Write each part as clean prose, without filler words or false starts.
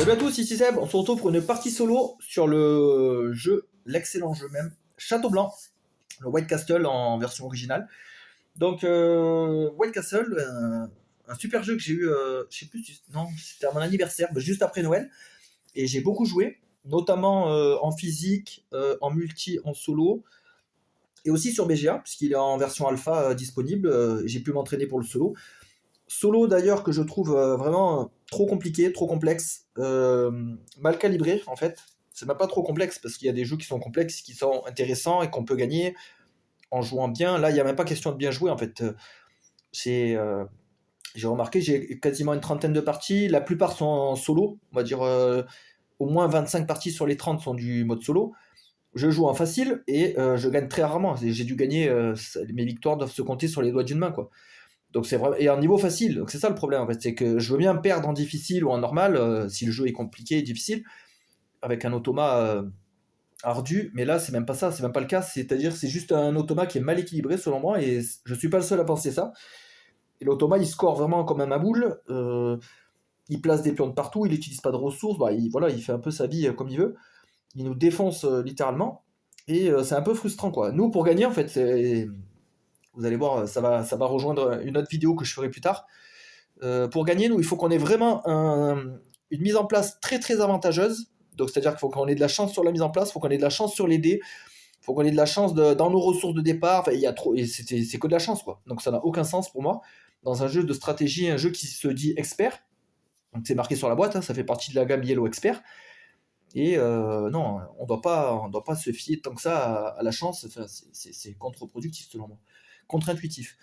Salut à tous, ici Seb, on se retrouve pour une partie solo sur le jeu, l'excellent jeu même, Château Blanc, le White Castle en version originale. Donc White Castle, un super jeu que j'ai eu, je sais plus, non, c'était à mon anniversaire, mais juste après Noël, et j'ai beaucoup joué, notamment en physique, en multi, en solo, et aussi sur BGA, puisqu'il est en version alpha disponible, j'ai pu m'entraîner pour le solo. Solo d'ailleurs que je trouve vraiment trop compliqué, trop complexe, mal calibré en fait. C'est même pas trop complexe parce qu'il y a des jeux qui sont complexes, qui sont intéressants et qu'on peut gagner en jouant bien. Là, il n'y a même pas question de bien jouer en fait. C'est, j'ai remarqué, j'ai quasiment une trentaine de parties. La plupart sont en solo. On va dire au moins 25 parties sur les 30 sont du mode solo. Je joue en facile et je gagne très rarement. J'ai dû gagner, mes victoires doivent se compter sur les doigts d'une main quoi. Donc c'est vrai, et en niveau facile, donc c'est ça le problème en fait, c'est que je veux bien perdre en difficile ou en normal, si le jeu est compliqué et difficile, avec un automa ardu, mais là c'est même pas ça, c'est même pas le cas, c'est-à-dire c'est juste un automa qui est mal équilibré selon moi, et je suis pas le seul à penser ça. Et l'automa il score vraiment comme un maboule, il place des pions de partout, il n'utilise pas de ressources, bah, voilà, il fait un peu sa vie comme il veut, il nous défonce littéralement, et c'est un peu frustrant quoi. Nous pour gagner en fait, vous allez voir, ça va rejoindre une autre vidéo que je ferai plus tard. Pour gagner, nous, il faut qu'on ait vraiment une mise en place très très avantageuse. Donc, c'est-à-dire qu'il faut qu'on ait de la chance sur la mise en place, il faut qu'on ait de la chance sur les dés, il faut qu'on ait de la chance dans nos ressources de départ. Enfin, il y a trop, et c'est que de la chance, quoi. Donc, ça n'a aucun sens pour moi. Dans un jeu de stratégie, un jeu qui se dit expert, donc c'est marqué sur la boîte, hein, ça fait partie de la gamme Yellow Expert. Et non, on doit pas se fier tant que ça à la chance. Enfin, c'est contre-productif selon moi, contre-intuitif.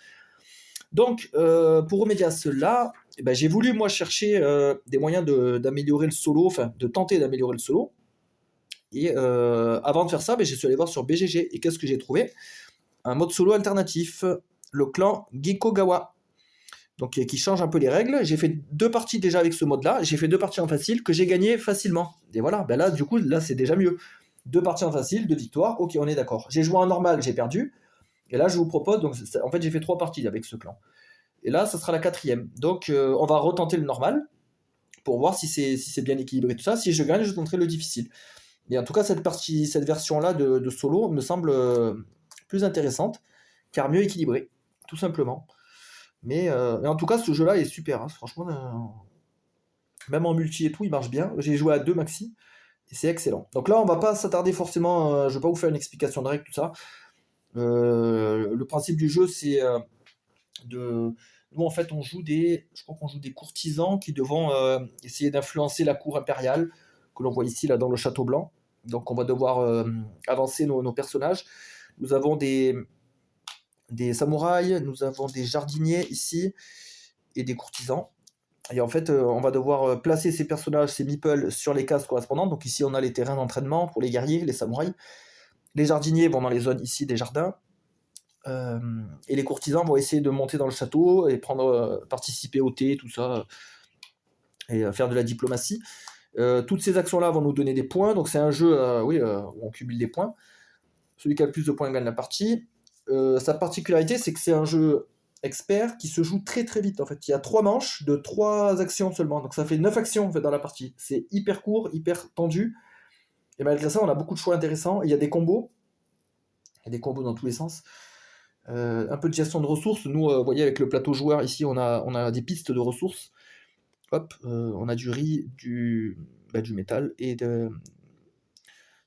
Donc, pour remédier à cela, eh ben, j'ai voulu moi chercher des moyens d'améliorer le solo, enfin de tenter d'améliorer le solo. Et avant de faire ça, ben, je suis allé voir sur BGG. Et qu'est-ce que j'ai trouvé? Un mode solo alternatif, le clan Gikogawa. Donc, qui change un peu les règles. J'ai fait 2 parties déjà avec ce mode-là. J'ai fait 2 parties en facile que j'ai gagné facilement. Et voilà, ben là, du coup, là, c'est déjà mieux. 2 parties en facile, 2 victoires. Ok, on est d'accord. J'ai joué en normal, j'ai perdu. Et là, je vous propose, donc, en fait, j'ai fait 3 parties avec ce clan. Et là, ça sera la 4e. Donc, on va retenter le normal pour voir si c'est bien équilibré tout ça. Si je gagne, je tenterai le difficile. Mais en tout cas, cette version-là de solo me semble plus intéressante, car mieux équilibrée, tout simplement. Mais en tout cas, ce jeu-là est super. Hein. Franchement, même en multi et tout, il marche bien. J'ai joué à 2 maxi, et c'est excellent. Donc là, on va pas s'attarder forcément. Je vais pas vous faire une explication de règles, tout ça. Le principe du jeu, c'est de... Nous, en fait, je crois qu'on joue des courtisans qui devront essayer d'influencer la cour impériale, que l'on voit ici, là, dans le Château Blanc. Donc, on va devoir avancer nos personnages. Nous avons des samouraïs, nous avons des jardiniers ici, et des courtisans. Et en fait, on va devoir placer ces personnages, ces meeples, sur les cases correspondantes. Donc ici, on a les terrains d'entraînement pour les guerriers, les samouraïs. Les jardiniers vont dans les zones ici des jardins. Et les courtisans vont essayer de monter dans le château et participer au thé, tout ça, et faire de la diplomatie. Toutes ces actions-là vont nous donner des points, donc c'est un jeu où on cumule des points. Celui qui a le plus de points gagne la partie. Sa particularité, c'est que c'est un jeu expert qui se joue très très vite. En fait, il y a 3 manches de 3 actions seulement, donc ça fait 9 actions en fait, dans la partie. C'est hyper court, hyper tendu, et malgré ça, on a beaucoup de choix intéressants. Il y a des combos, dans tous les sens. Un peu de gestion de ressources. Nous, vous voyez, avec le plateau joueur, ici, on a des pistes de ressources. Hop, on a du riz, du métal, et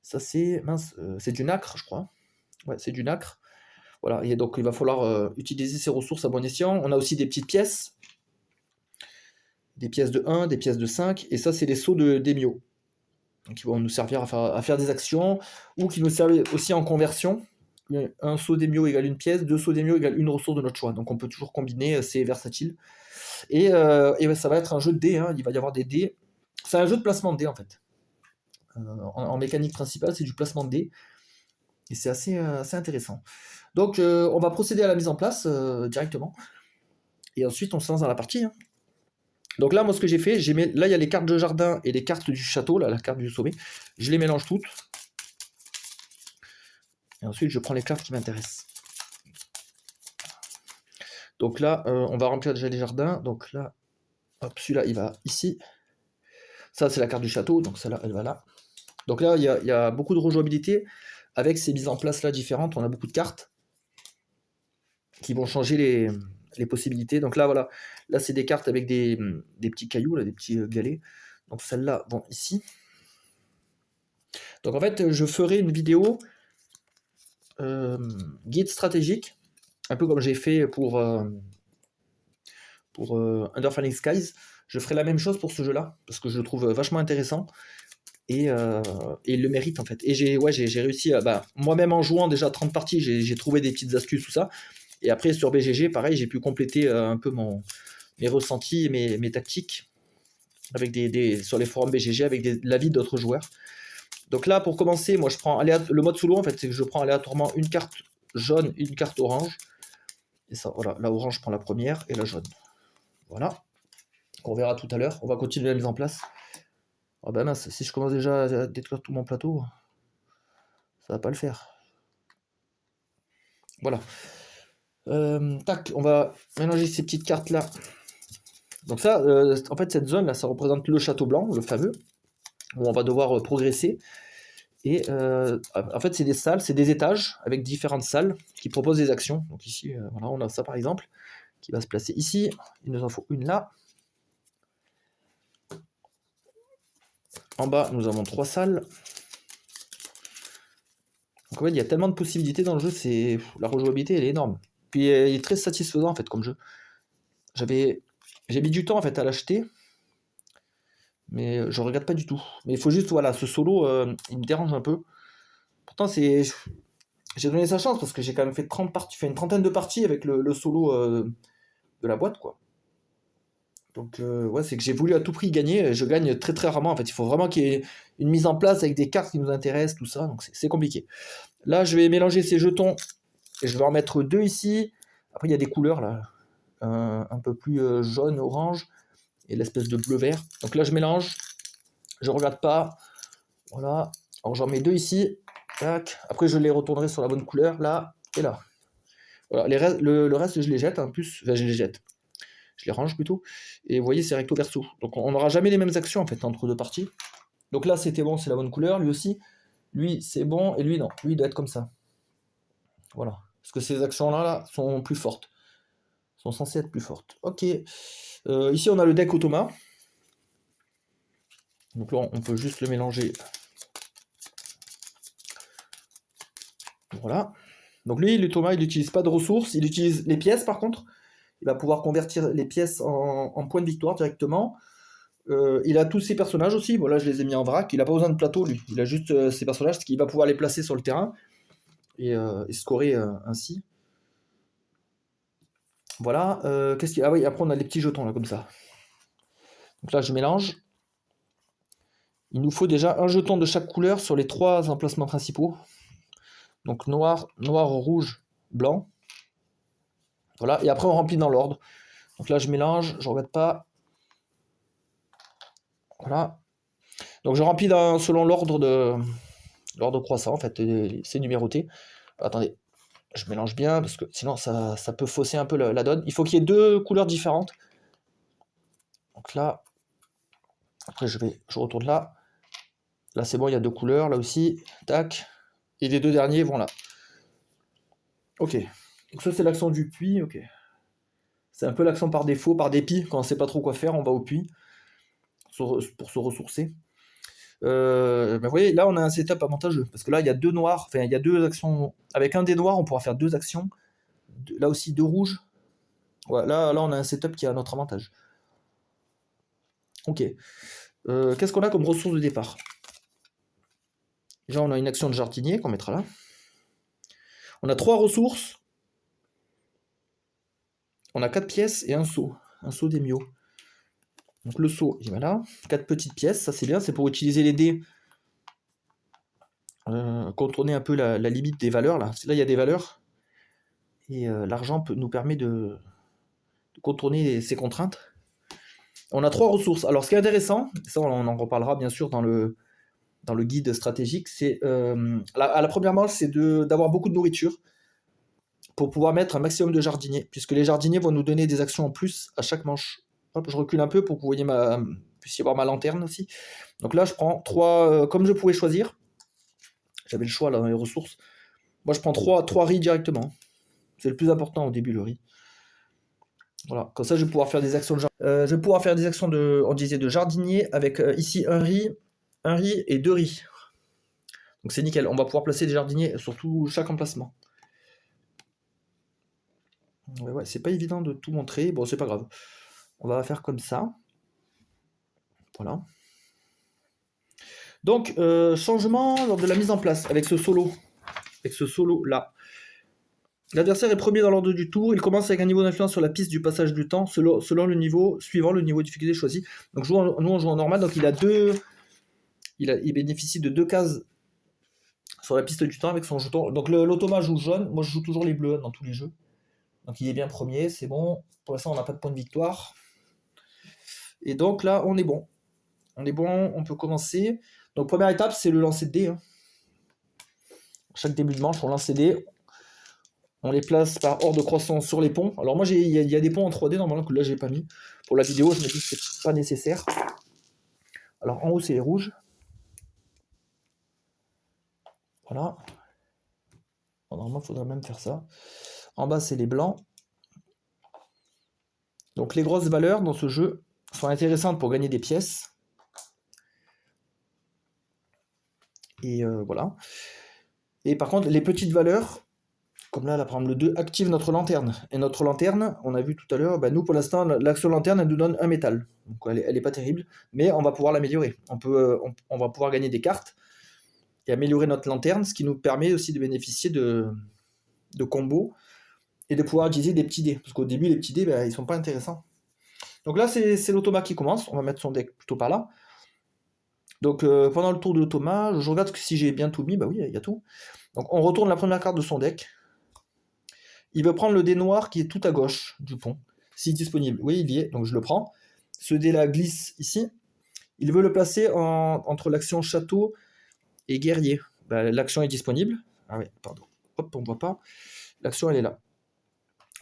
ça, c'est... Mince, c'est du nacre, je crois. Ouais, c'est du nacre. Voilà, et donc il va falloir utiliser ces ressources à bon escient. On a aussi des petites pièces. Des pièces de 1, des pièces de 5, et ça, c'est les sauts d'émio. Donc ils vont nous servir à faire des actions, ou qui nous servent aussi en conversion. Un saut d'émio égale une pièce, 2 sauts d'émio égale une ressource de notre choix. Donc on peut toujours combiner, c'est versatile. Et ça va être un jeu de dés, hein. Il va y avoir des dés. C'est un jeu de placement de dés en fait. En mécanique principale, c'est du placement de dés. Et c'est assez intéressant. Donc on va procéder à la mise en place directement. Et ensuite on se lance dans la partie. Hein. Donc là, moi ce que j'ai fait, là il y a les cartes de jardin et les cartes du château, là, la carte du sommet. Je les mélange toutes. Et ensuite je prends les cartes qui m'intéressent. Donc là, on va remplir déjà les jardins. Donc là, hop, celui-là, il va ici. Ça, c'est la carte du château, donc celle-là, elle va là. Donc là, il y a beaucoup de rejouabilité avec ces mises en place là différentes. On a beaucoup de cartes qui vont changer les possibilités. Donc là, voilà, là, c'est des cartes avec des petits cailloux, là, des petits galets. Donc celles-là vont ici. Donc en fait, je ferai une vidéo guide stratégique, un peu comme j'ai fait pour Under Falling Skies. Je ferai la même chose pour ce jeu-là, parce que je le trouve vachement intéressant. Et il le mérite en fait. Et j'ai réussi, moi-même en jouant déjà 30 parties, j'ai trouvé des petites astuces, tout ça. Et après sur BGG, pareil, j'ai pu compléter un peu mes ressentis et mes tactiques avec sur les forums BGG avec l'avis d'autres joueurs. Donc là, pour commencer, moi je prends le mode solo en fait, c'est que je prends aléatoirement une carte jaune, une carte orange. Et ça, voilà, la orange prend la première et la jaune. Voilà. On verra tout à l'heure. On va continuer la mise en place. Ah ben mince, si je commence déjà à détruire tout mon plateau, ça va pas le faire. Voilà. Tac, on va mélanger ces petites cartes là. Donc ça, en fait, cette zone là, ça représente le château blanc, le fameux, où on va devoir progresser. Et en fait, c'est des salles, c'est des étages avec différentes salles qui proposent des actions. Donc ici, voilà, on a ça par exemple, qui va se placer ici. Il nous en faut une là. En bas, nous avons 3 salles. Donc en fait, il y a tellement de possibilités dans le jeu, la rejouabilité, elle est énorme. Puis il est très satisfaisant en fait comme jeu. J'ai mis du temps en fait à l'acheter, mais je regrette pas du tout. Mais il faut juste, voilà, ce solo, il me dérange un peu. Pourtant, j'ai donné sa chance parce que j'ai quand même fait 30 parties, fait une trentaine de parties avec le solo de la boîte, quoi. Donc, ouais, c'est que j'ai voulu à tout prix gagner. Je gagne très très rarement. En fait, il faut vraiment qu'il y ait une mise en place avec des cartes qui nous intéressent, tout ça. Donc, c'est compliqué. Là, je vais mélanger ces jetons et je vais en mettre 2 ici. Après, il y a des couleurs là, un peu plus jaune, orange et l'espèce de bleu-vert. Donc là, je mélange. Je regarde pas. Voilà. Alors, j'en mets 2 ici. Tac. Après, je les retournerai sur la bonne couleur là et là. Voilà. Le reste, je les jette. En plus, enfin, je les jette. Je les range plutôt. Et vous voyez, c'est recto verso. Donc on n'aura jamais les mêmes actions en fait entre deux parties. Donc là, c'était bon, c'est la bonne couleur. Lui aussi. Lui, c'est bon. Et lui, non. Lui, il doit être comme ça. Voilà. Parce que ces actions-là là, sont plus fortes. Sont censées être plus fortes. Ok. Ici, on a le deck automa. Donc là, on peut juste le mélanger. Voilà. Donc lui, l'automa, il n'utilise pas de ressources. Il utilise les pièces par contre. Il va pouvoir convertir les pièces en points de victoire directement. Il a tous ses personnages aussi. Bon, là, je les ai mis en vrac. Il n'a pas besoin de plateau, lui. Il a juste ses personnages, ce qui va pouvoir les placer sur le terrain et scorer ainsi. Voilà. Ah oui, après, on a les petits jetons, là, comme ça. Donc là, je mélange. Il nous faut déjà un jeton de chaque couleur sur les 3 emplacements principaux. Donc noir, noir, rouge, blanc. Voilà. Et après, on remplit dans l'ordre. Donc là, je mélange. Je ne regarde pas. Voilà. Donc je remplis selon l'ordre croissant, en fait, c'est numéroté. Attendez, je mélange bien, parce que sinon ça peut fausser un peu la donne. Il faut qu'il y ait 2 couleurs différentes. Donc là, après je retourne là. Là c'est bon, il y a 2 couleurs, là aussi. Tac. Et les 2 derniers vont là. Ok. Donc ça c'est l'accent du puits, ok. C'est un peu l'accent par défaut, par dépit. Quand on sait pas trop quoi faire, on va au puits pour se ressourcer. Vous voyez, là on a un setup avantageux parce que là il y a 2 noirs, enfin il y a 2 actions. Avec un des noirs, on pourra faire 2 actions. Là aussi 2 rouges. Ouais, là on a un setup qui a notre avantage. Ok. Qu'est-ce qu'on a comme ressources de départ? Déjà on a une action de jardinier qu'on mettra là. On a 3 ressources. On a 4 pièces et un seau. Un seau d'émio. Donc le seau, il va là. 4 petites pièces, ça c'est bien, c'est pour utiliser les dés. Contourner un peu la limite des valeurs là. Là il y a des valeurs. Et l'argent nous permet de contourner ces contraintes. On a 3 ressources. Alors ce qui est intéressant, ça on en reparlera bien sûr dans le guide stratégique, c'est à la première manche, c'est d'avoir beaucoup de nourriture pour pouvoir mettre un maximum de jardiniers, puisque les jardiniers vont nous donner des actions en plus à chaque manche. Hop, je recule un peu pour que vous voyez puisse y avoir ma lanterne aussi. Donc là, je prends 3, comme je pouvais choisir, j'avais le choix là dans les ressources. Moi, je prends 3 riz directement. C'est le plus important au début, le riz. Voilà, comme ça, je vais pouvoir faire des actions je vais pouvoir faire des actions on disait de jardinier avec ici un riz et 2 riz. Donc c'est nickel, on va pouvoir placer des jardiniers sur chaque emplacement. Ouais, c'est pas évident de tout montrer, bon c'est pas grave. On va faire comme ça. Voilà. Donc, changement lors de la mise en place avec ce solo. Avec ce solo là. L'adversaire est premier dans l'ordre du tour, il commence avec un niveau d'influence sur la piste du passage du temps, selon le niveau, suivant le niveau de difficulté choisi. Donc nous on joue en normal, donc il bénéficie de 2 cases sur la piste du temps avec son jeton. Donc l'automa joue jaune, moi je joue toujours les bleus dans tous les jeux. Donc il est bien premier, c'est bon. Pour l'instant on n'a pas de point de victoire. Et donc là on est bon. On est bon, on peut commencer. Donc première étape c'est le lancer de dés. Hein. Chaque début de manche on lance les dés. On les place par ordre de croissance sur les ponts. Alors moi, il y a des ponts en 3D normalement que là, j'ai pas mis. Pour la vidéo, je me dis que c'est pas nécessaire. Alors en haut, c'est les rouges. Voilà. Normalement, il faudrait même faire ça. En bas, c'est les blancs. Donc les grosses valeurs dans ce jeu sont intéressantes pour gagner des pièces. Et voilà. Et par contre, les petites valeurs, comme là, par exemple, le 2 active notre lanterne. Et notre lanterne, on a vu tout à l'heure, nous pour l'instant, l'action lanterne, elle nous donne un métal. Donc elle est pas terrible, mais on va pouvoir l'améliorer. On va pouvoir gagner des cartes et améliorer notre lanterne, ce qui nous permet aussi de bénéficier de combos et de pouvoir utiliser des petits dés. Parce qu'au début, les petits dés, ils sont pas intéressants. Donc là, c'est l'automa qui commence. On va mettre son deck plutôt par là. Donc pendant le tour de l'automa, je regarde si j'ai bien tout mis. Bah oui, il y a tout. Donc on retourne la première carte de son deck. Il veut prendre le dé noir qui est tout à gauche du pont, si disponible. Oui, il y est, donc je le prends. Ce dé-là glisse ici. Il veut le placer entre l'action château et guerrier. L'action est disponible. Ah oui, pardon. Hop, on ne voit pas. L'action, elle est là.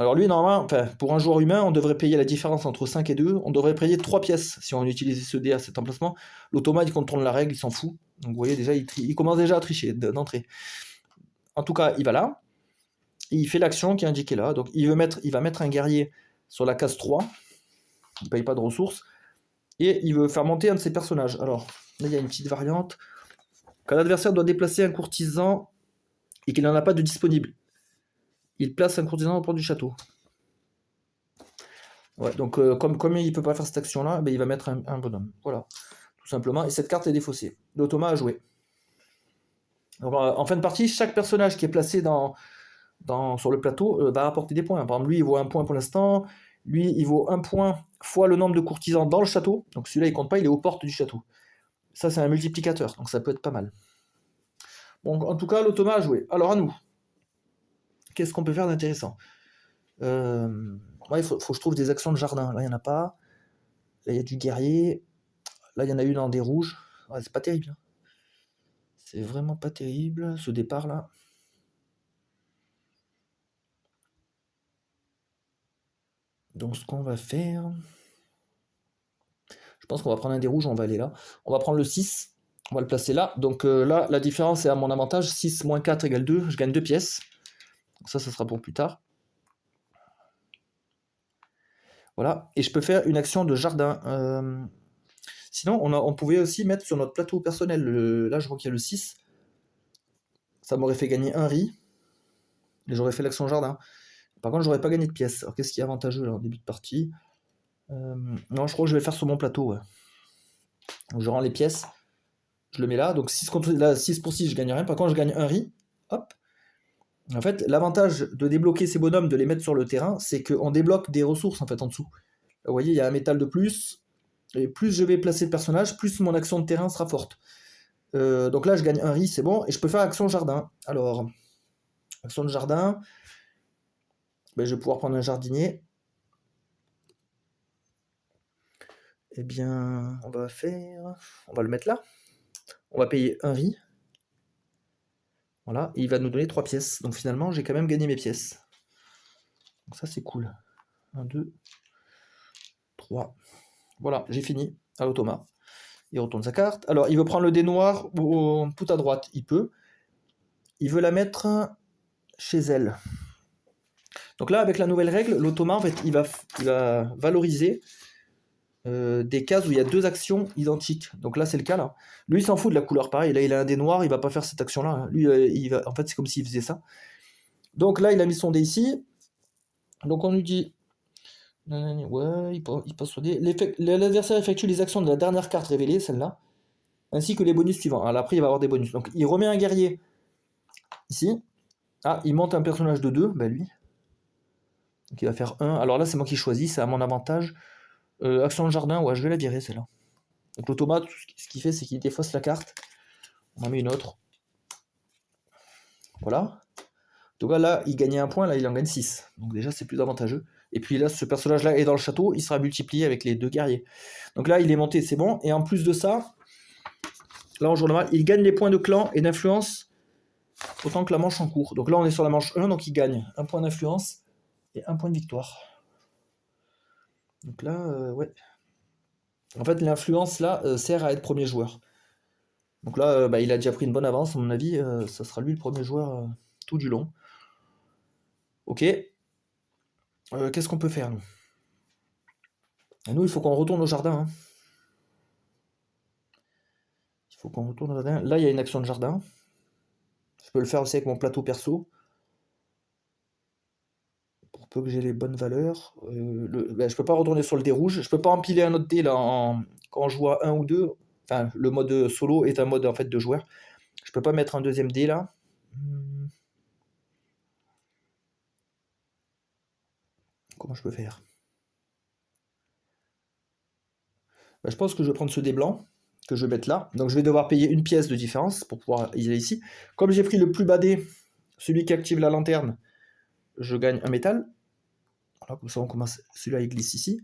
Alors lui, normalement, pour un joueur humain, on devrait payer la différence entre 5 et 2. On devrait payer 3 pièces si on utilisait ce dé à cet emplacement. L'automa, il contourne la règle, il s'en fout. Donc vous voyez, déjà, il commence déjà à tricher d'entrée. En tout cas, il va là. Il fait l'action qui est indiquée là. Donc il va mettre un guerrier sur la case 3. Il ne paye pas de ressources. Et il veut faire monter un de ses personnages. Alors, là, il y a une petite variante. Quand l'adversaire doit déplacer un courtisan et qu'il n'en a pas de disponible, il place un courtisan au port du château. Ouais, donc comme il ne peut pas faire cette action-là, il va mettre un bonhomme. Voilà, tout simplement. Et cette carte est défaussée. L'automa a joué. Donc, en fin de partie, chaque personnage qui est placé sur le plateau va rapporter des points. Par exemple, lui, il vaut 1 point pour l'instant. Lui, il vaut 1 point fois le nombre de courtisans dans le château. Donc celui-là, il compte pas, il est aux portes du château. Ça, c'est un multiplicateur, donc ça peut être pas mal. Bon, en tout cas, l'automa a joué. Alors à nous, qu'est-ce qu'on peut faire d'intéressant il faut que je trouve des actions de jardin. Là, il n'y en a pas. Là, il y a du guerrier. Là, il y en a une dans des rouges. Ouais, c'est pas terrible. C'est vraiment pas terrible, ce départ-là. Donc, ce qu'on va faire... Je pense qu'on va prendre un des rouges, on va aller là. On va prendre le 6. On va le placer là. Donc là, la différence est à mon avantage. 6 moins 4 égale 2. Je gagne 2 pièces. Donc ça sera pour plus tard. Voilà. Et je peux faire une action de jardin. Sinon, on pouvait aussi mettre sur notre plateau personnel. Là, je vois qu'il y a le 6. Ça m'aurait fait gagner un riz. Et j'aurais fait l'action jardin. Par contre, j'aurais pas gagné de pièces. Alors, qu'est-ce qui est avantageux là, en début de partie Non, je crois que je vais faire sur mon plateau. Ouais. Donc, je rends les pièces. Je le mets là. Donc, 6 contre là, 6 pour 6, je gagne rien. Par contre, je gagne un riz. Hop. En fait, l'avantage de débloquer ces bonhommes, de les mettre sur le terrain, c'est qu'on débloque des ressources en fait en dessous. Là, vous voyez, il y a un métal de plus. Et plus je vais placer de personnages, plus mon action de terrain sera forte. Donc là, je gagne un riz, c'est bon. Et je peux faire action jardin. Alors, action de jardin. Je vais pouvoir prendre un jardinier. Eh bien, on va le mettre là. On va payer un riz. Voilà, et il va nous donner 3 pièces. Donc finalement, j'ai quand même gagné mes pièces. Donc ça, c'est cool. 1, 2, 3. Voilà, j'ai fini. à l'automat. Il retourne sa carte. Alors, il veut prendre le dé noir tout à droite. Il peut. Il veut la mettre chez elle. Donc là, avec la nouvelle règle, l'automat, en fait, il va valoriser des cases où il y a 2 actions identiques. Donc là, c'est le cas, là. Lui, il s'en fout de la couleur, pareil. Là, il a un dé noir, il va pas faire cette action-là. Hein. Lui, en fait, c'est comme s'il faisait ça. Donc là, il a mis son dé ici. Donc on lui dit... Ouais, il passe au dé. L'adversaire effectue les actions de la dernière carte révélée, celle-là, ainsi que les bonus suivants. Alors après, il va avoir des bonus. Donc il remet un guerrier ici. Ah, il monte un personnage de 2, ben lui. Donc il va faire 1. Alors là, c'est moi qui choisis, c'est à mon avantage. Action de jardin, ouais, je vais la virer, celle-là. Donc l'automate, ce qu'il fait, c'est qu'il défausse la carte. On en met une autre. Voilà. Donc là, il gagnait un point, là, il en gagne 6. Donc déjà, c'est plus avantageux. Et puis là, ce personnage-là est dans le château, il sera multiplié avec les 2 guerriers. Donc là, il est monté, c'est bon. Et en plus de ça, là, en jour normal, il gagne les points de clan et d'influence autant que la manche en cours. Donc là, on est sur la manche 1, donc il gagne un point d'influence et un point de victoire. Donc là, ouais. En fait, l'influence, là, sert à être premier joueur. Donc là, il a déjà pris une bonne avance, à mon avis, ça sera lui le premier joueur tout du long. Ok. Qu'est-ce qu'on peut faire, nous? Et nous, il faut qu'on retourne au jardin. Hein. Il faut qu'on retourne au jardin. Là, il y a une action de jardin. Je peux le faire aussi avec mon plateau perso. Pour peu que j'ai les bonnes valeurs. Je peux pas retourner sur le dé rouge. Je peux pas empiler un autre dé là, quand on joue à 1 ou 2. Enfin, le mode solo est un mode en fait de joueur. Je peux pas mettre un deuxième dé là. Comment je peux faire? Je pense que je vais prendre ce dé blanc, que je vais mettre là. Donc je vais devoir payer une pièce de différence pour pouvoir y aller ici. Comme j'ai pris le plus bas dé, celui qui active la lanterne, je gagne un métal. Voilà, comme ça on commence. Celui-là il glisse ici.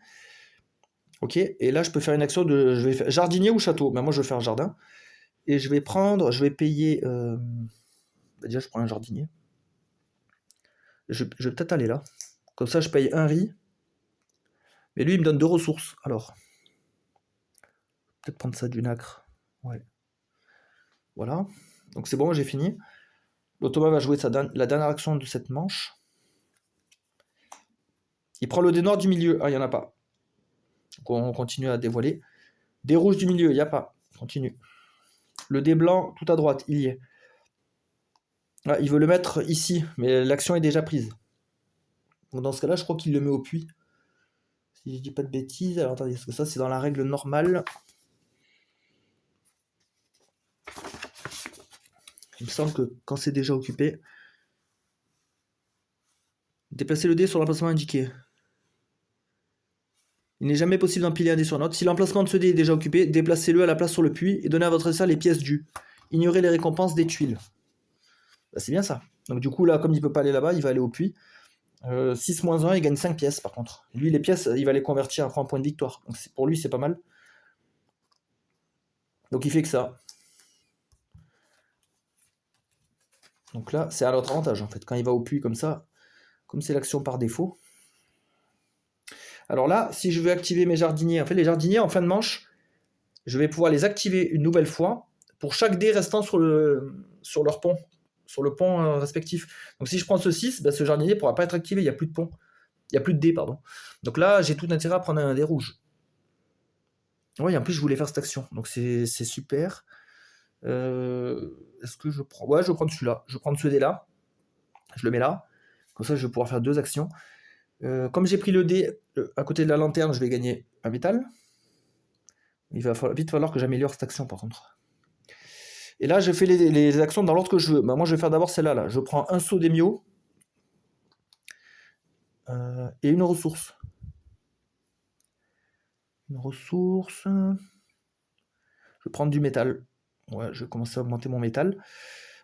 Ok, et là je peux faire une action de. Je vais faire jardinier ou château. Ben, moi je vais faire jardin. Et je vais payer. Déjà je prends un jardinier. Je vais peut-être aller là. Comme ça je paye un riz. Mais lui il me donne 2 ressources. Alors. Peut-être prendre ça du nacre. Ouais. Voilà. Donc c'est bon, j'ai fini. L'automa va jouer la dernière action de cette manche. Il prend le dé noir du milieu. Ah, il n'y en a pas. Donc on continue à dévoiler. Dé rouge du milieu, il n'y a pas. Continue. Le dé blanc, tout à droite, il y est. Ah, il veut le mettre ici, mais l'action est déjà prise. Donc dans ce cas-là, je crois qu'il le met au puits. Si je dis pas de bêtises. Alors attendez, parce que ça, c'est dans la règle normale. Il me semble que quand c'est déjà occupé, déplacer le dé sur l'emplacement indiqué. Il n'est jamais possible d'empiler un dé sur un autre. Si l'emplacement de ce dé est déjà occupé, déplacez-le à la place sur le puits et donnez à votre adversaire les pièces dues. Ignorez les récompenses des tuiles. Bah, c'est bien ça. Donc du coup, là, comme il ne peut pas aller là-bas, il va aller au puits. 6-1, il gagne 5 pièces par contre. Lui, les pièces, il va les convertir après en points de victoire. Donc pour lui, c'est pas mal. Donc il fait que ça. Donc là, c'est à notre avantage en fait. Quand il va au puits comme ça, comme c'est l'action par défaut. Alors là, si je veux activer mes jardiniers, en fait, les jardiniers en fin de manche, je vais pouvoir les activer une nouvelle fois pour chaque dé restant sur leur pont, sur le pont respectif. Donc si je prends ce 6, ce jardinier ne pourra pas être activé, il n'y a plus de pont. Il n'y a plus de dés, pardon. Donc là, j'ai tout intérêt à prendre un dé rouge. Oui, en plus, je voulais faire cette action. Donc c'est super. Est-ce que je prends... Ouais, je vais prendre celui-là. Je vais prendre ce dé-là. Je le mets là. Comme ça, je vais pouvoir faire 2 actions. Comme j'ai pris le dé à côté de la lanterne, je vais gagner un métal. Il va vite falloir que j'améliore cette action, par contre. Et là, je fais les actions dans l'ordre que je veux. Moi, je vais faire d'abord celle-là. Là. Je prends un saut d'émio et une ressource. Une ressource. Je vais prendre du métal. Ouais, je vais commencer à augmenter mon métal.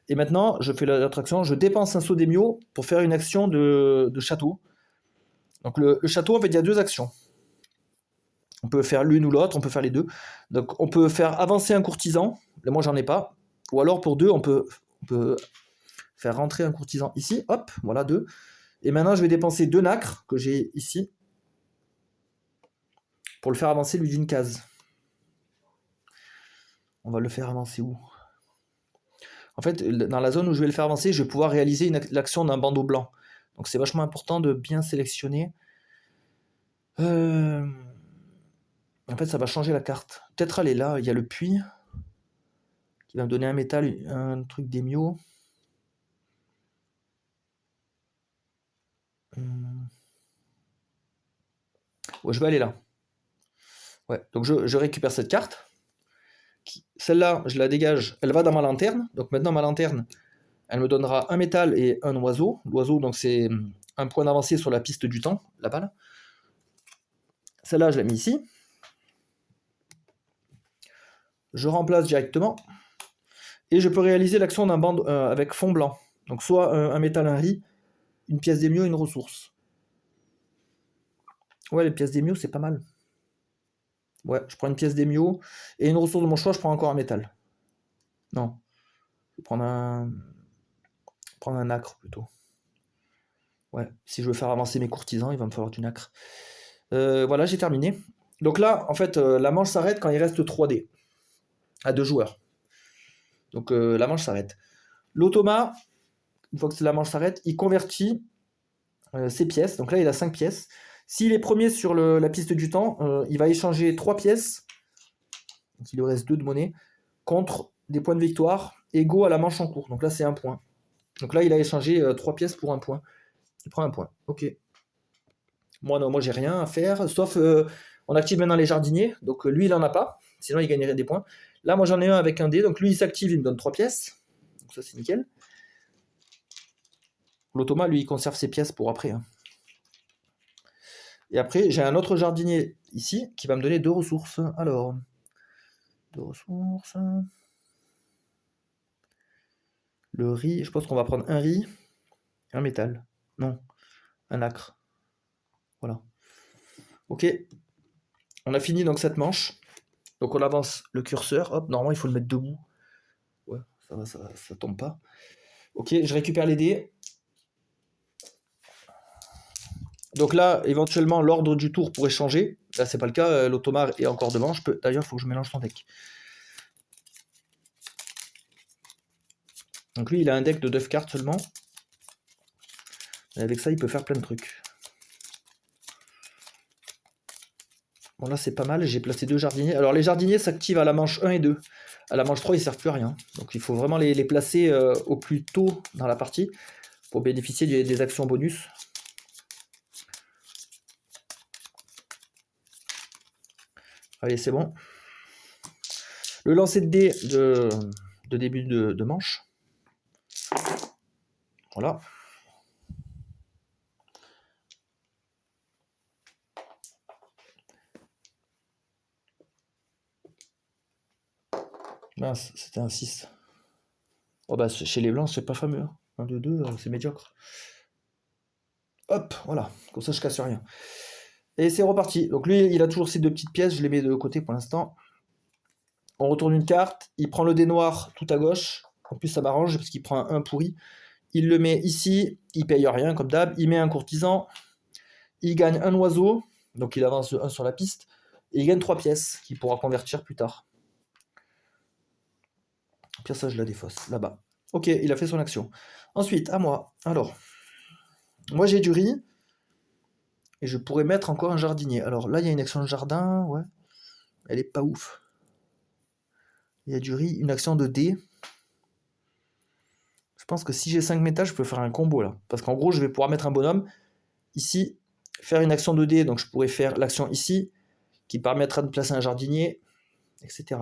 Et maintenant, je fais l'autre action. Je dépense un saut d'émio pour faire une action de château. Donc le château, en fait, il y a 2 actions. On peut faire l'une ou l'autre, on peut faire les deux. Donc on peut faire avancer un courtisan. Là, moi, j'en ai pas. Ou alors pour 2, on peut faire rentrer un courtisan ici. Hop, voilà 2. Et maintenant, je vais dépenser 2 nacres que j'ai ici pour le faire avancer lui d'une case. On va le faire avancer où? En fait, dans la zone où je vais le faire avancer, je vais pouvoir réaliser l'action d'un bandeau blanc. Donc c'est vachement important de bien sélectionner. En fait, ça va changer la carte. Peut-être aller là, il y a le puits qui va me donner un métal, un truc d'émio. Ouais, je vais aller là. Ouais, donc je récupère cette carte. Celle-là, je la dégage, elle va dans ma lanterne. Donc maintenant, ma lanterne, elle me donnera un métal et un oiseau. L'oiseau, donc c'est un point d'avancée sur la piste du temps, la balle. Celle-là, je la mets ici. Je remplace directement. Et je peux réaliser l'action d'un bande avec fond blanc. Donc soit un métal, un riz, une pièce d'émio, une ressource. Ouais, les pièces d'émio, c'est pas mal. Ouais, je prends une pièce d'émio et une ressource de mon choix, je prends encore un métal. Non. Je vais prendre un nacre plutôt. Ouais, si je veux faire avancer mes courtisans, il va me falloir du nacre. Voilà, j'ai terminé. Donc là, en fait, la manche s'arrête quand il reste 3 dés à 2 joueurs. Donc la manche s'arrête. L'automa, une fois que la manche s'arrête, il convertit ses pièces. Donc là, il a 5 pièces. S'il est premier sur la piste du temps, il va échanger 3 pièces, donc il lui reste 2 de monnaie, contre des points de victoire égaux à la manche en cours. Donc là, c'est 1 point. Donc là, il a échangé 3 pièces pour 1 point. Il prend 1 point. Ok. Moi, non, moi, j'ai rien à faire, sauf on active maintenant les jardiniers. Donc lui, il n'en a pas, sinon il gagnerait des points. Là, moi, j'en ai un avec un dé. Donc lui, il s'active, il me donne 3 pièces. Donc ça, c'est nickel. L'automa, lui, il conserve ses pièces pour après. Hein. Et après, j'ai un autre jardinier ici qui va me donner 2 ressources. Alors, 2 ressources. Le riz, je pense qu'on va prendre un riz, un métal. Non, un nacre. Voilà. Ok. On a fini donc cette manche. Donc on avance le curseur. Hop, normalement il faut le mettre debout. Ouais, ça va, ça tombe pas. Ok, je récupère les dés. Donc là, éventuellement, l'ordre du tour pourrait changer. Là, c'est pas le cas. L'automar est encore devant. D'ailleurs, il faut que je mélange son deck. Donc lui, il a un deck de 9 cartes seulement. Et avec ça, il peut faire plein de trucs. Bon, là, c'est pas mal. J'ai placé 2 jardiniers. Alors, les jardiniers s'activent à la manche 1 et 2. À la manche 3, ils ne servent plus à rien. Donc, il faut vraiment les placer au plus tôt dans la partie pour bénéficier des actions bonus. Allez, c'est bon. Le lancer de dés de début de manche. Voilà. Mince, c'était un 6. Oh bah, chez les blancs, c'est pas fameux. Hein. 1, 2, 2, c'est médiocre. Hop, voilà. Comme ça, je casse rien. Et c'est reparti. Donc lui, il a toujours ces 2 petites pièces. Je les mets de côté pour l'instant. On retourne une carte. Il prend le dé noir tout à gauche. En plus, ça m'arrange parce qu'il prend un pourri. Il le met ici. Il paye rien, comme d'hab. Il met un courtisan. Il gagne un oiseau. Donc il avance 1 sur la piste. Et il gagne 3 pièces qu'il pourra convertir plus tard. Puis ça, je la défausse, là-bas. Ok, il a fait son action. Ensuite, à moi. Alors, moi j'ai du riz. Et je pourrais mettre encore un jardinier. Alors là, il y a une action de jardin. Ouais. Elle est pas ouf. Il y a du riz. Une action de dé. Je pense que si j'ai 5 métal, je peux faire un combo là. Parce qu'en gros, je vais pouvoir mettre un bonhomme ici, faire une action de dé. Donc je pourrais faire l'action ici, qui permettra de placer un jardinier, etc.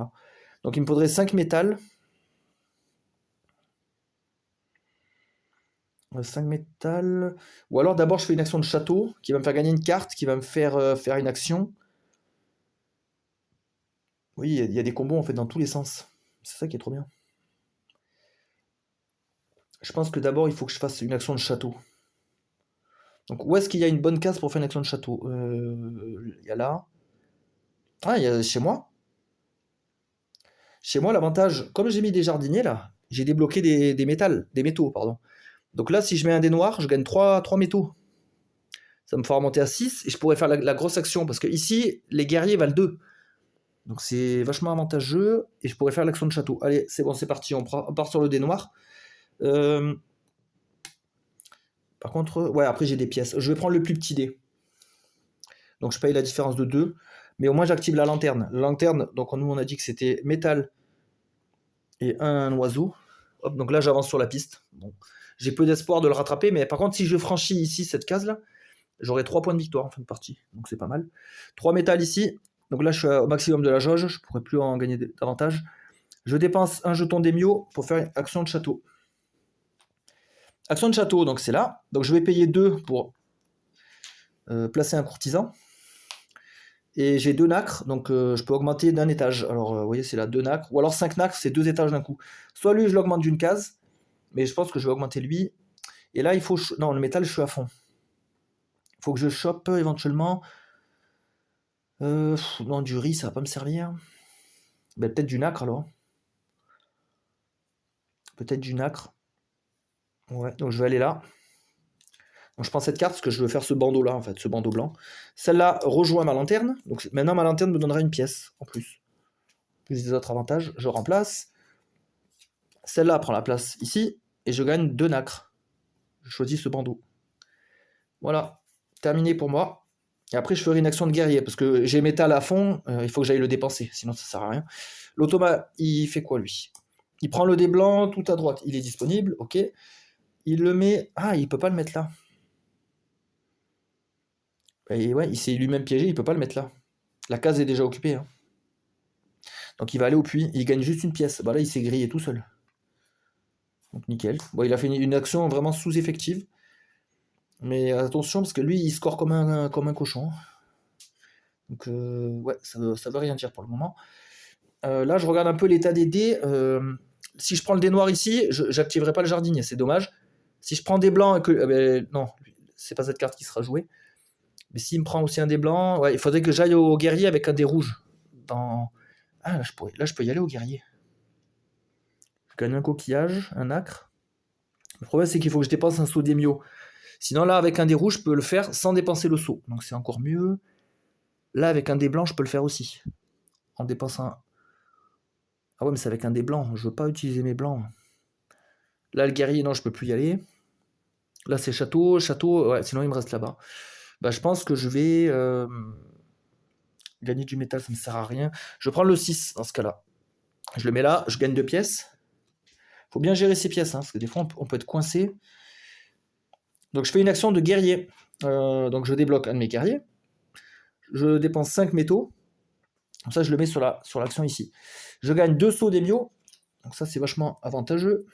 Donc il me faudrait 5 métal. 5 métal. Ou alors d'abord je fais une action de château qui va me faire gagner une carte, qui va me faire faire une action. Oui, il y a des combos en fait dans tous les sens. C'est ça qui est trop bien. Je pense que d'abord il faut que je fasse une action de château. Donc où est-ce qu'il y a une bonne case pour faire une action de château? Il y a là. Ah, il y a chez moi. Chez moi, l'avantage, comme j'ai mis des jardiniers là, j'ai débloqué des métaux, pardon. Donc là, si je mets un dé noir, je gagne 3 métaux. Ça me fera remonter à 6 et je pourrais faire la grosse action parce que ici, les guerriers valent 2. Donc c'est vachement avantageux. Et je pourrais faire l'action de château. Allez, c'est bon, c'est parti. On part sur le dé noir. Par contre, ouais, après j'ai des pièces. Je vais prendre le plus petit dé. Donc je paye la différence de 2. Mais au moins j'active la lanterne. La lanterne, donc nous on a dit que c'était métal et un oiseau. Hop, donc là j'avance sur la piste. Bon, j'ai peu d'espoir de le rattraper. Mais par contre, si je franchis ici cette case-là, j'aurai 3 points de victoire en fin de partie. Donc c'est pas mal. 3 métal ici. Donc là je suis au maximum de la jauge. Je pourrais plus en gagner davantage. Je dépense un jeton d'émio pour faire une action de château. Action de château, donc c'est là. Donc je vais payer 2 pour placer un courtisan. Et j'ai 2 nacres, donc je peux augmenter d'un étage. Alors vous voyez, c'est là 2 nacres. Ou alors 5 nacres, c'est 2 étages d'un coup. Soit lui, je l'augmente d'une case. Mais je pense que je vais augmenter lui. Et là, il faut... Non, le métal, je suis à fond. Il faut que je chope éventuellement... non, du riz, ça va pas me servir. Ben, peut-être du nacre alors. Peut-être du nacre. Ouais, donc je vais aller là. Donc je prends cette carte parce que je veux faire ce bandeau là en fait, ce bandeau blanc. Celle-là rejoint ma lanterne. Donc maintenant ma lanterne me donnera une pièce en plus. Plus des autres avantages. Je remplace. Celle-là prend la place ici. Et je gagne 2 nacres. Je choisis ce bandeau. Voilà. Terminé pour moi. Et après je ferai une action de guerrier. Parce que j'ai métal à fond. Il faut que j'aille le dépenser. Sinon ça sert à rien. L'automa, il fait quoi lui? Il prend le dé blanc tout à droite. Il est disponible. Ok. Il le met... Ah, il peut pas le mettre là. Et ouais, il s'est lui-même piégé, il peut pas le mettre là. La case est déjà occupée. Hein. Donc il va aller au puits, il gagne juste une pièce. Bah là, il s'est grillé tout seul. Donc nickel. Bon, il a fait une action vraiment sous-effective. Mais attention, parce que lui, il score comme un cochon. Donc ouais, ça veut rien dire pour le moment. Là, je regarde un peu l'état des dés. Si je prends le dé noir ici, j'activerai pas le jardinier, c'est dommage. Si je prends des blancs et que... ben, non, c'est pas cette carte qui sera jouée. Mais s'il me prend aussi un dé blanc, ouais, il faudrait que j'aille au guerrier avec un dé rouge. Ah, là, je peux y aller au guerrier. Je gagne un coquillage, un acre. Le problème, c'est qu'il faut que je dépense un saut d'émio. Sinon, là, avec un dé rouge, je peux le faire sans dépenser le saut. Donc, c'est encore mieux. Là, avec un dé blanc, je peux le faire aussi. En dépensant... Ah ouais, mais c'est avec un dé blanc. Je veux pas utiliser mes blancs. Là, le guerrier, non, je peux plus y aller. Là, c'est château. Ouais, sinon, il me reste là-bas. Bah, je pense que je vais... Gagner du métal, ça me sert à rien. Je prends le 6 dans ce cas-là. Je le mets là, je gagne 2 pièces. Faut bien gérer ces pièces, hein, parce que des fois on peut être coincé. Donc je fais une action de guerrier. Donc je débloque un de mes guerriers. Je dépense 5 métaux. Comme ça je le mets sur l'action ici. Je gagne 2 sauts d'émio. Donc ça c'est vachement avantageux.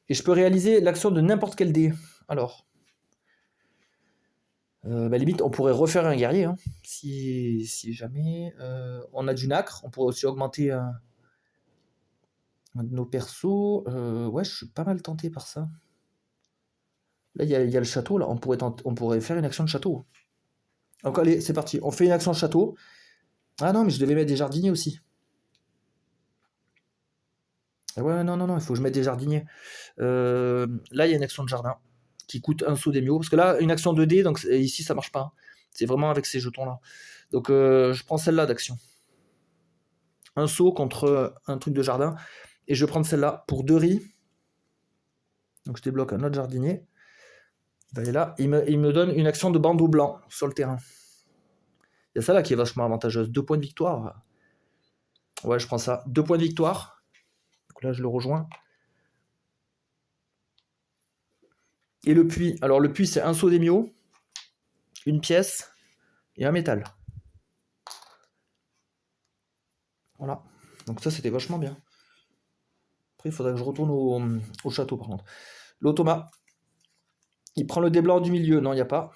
Et je peux réaliser l'action de n'importe quel dé. Alors. Limite on pourrait refaire un guerrier. Hein, si jamais on a du nacre. On pourrait aussi augmenter un de nos persos. Ouais, je suis pas mal tenté par ça. Là, il y a le château, là. On pourrait faire une action de château. Donc, allez, c'est parti. On fait une action de château. Ah non, mais je devais mettre des jardiniers aussi. Ouais, non, il faut que je mette des jardiniers. Là, il y a une action de jardin qui coûte un saut d'émio. Parce que là, une action 2D, donc ici, ça marche pas. C'est vraiment avec ces jetons-là. Donc, je prends celle-là d'action. Un saut contre un truc de jardin. Et je vais prendre celle-là pour 2 riz. Donc, je débloque un autre jardinier. Il va aller là. Il me donne une action de bandeau blanc sur le terrain. Il y a celle-là qui est vachement avantageuse. 2 points de victoire. Ouais, je prends ça. 2 points de victoire. Donc là, je le rejoins. Et le puits. Alors, le puits, c'est un saut d'émio, une pièce et un métal. Voilà. Donc ça, c'était vachement bien. Après, il faudrait que je retourne au château, par contre. L'automa. Il prend le dé blanc du milieu. Non, il n'y a pas.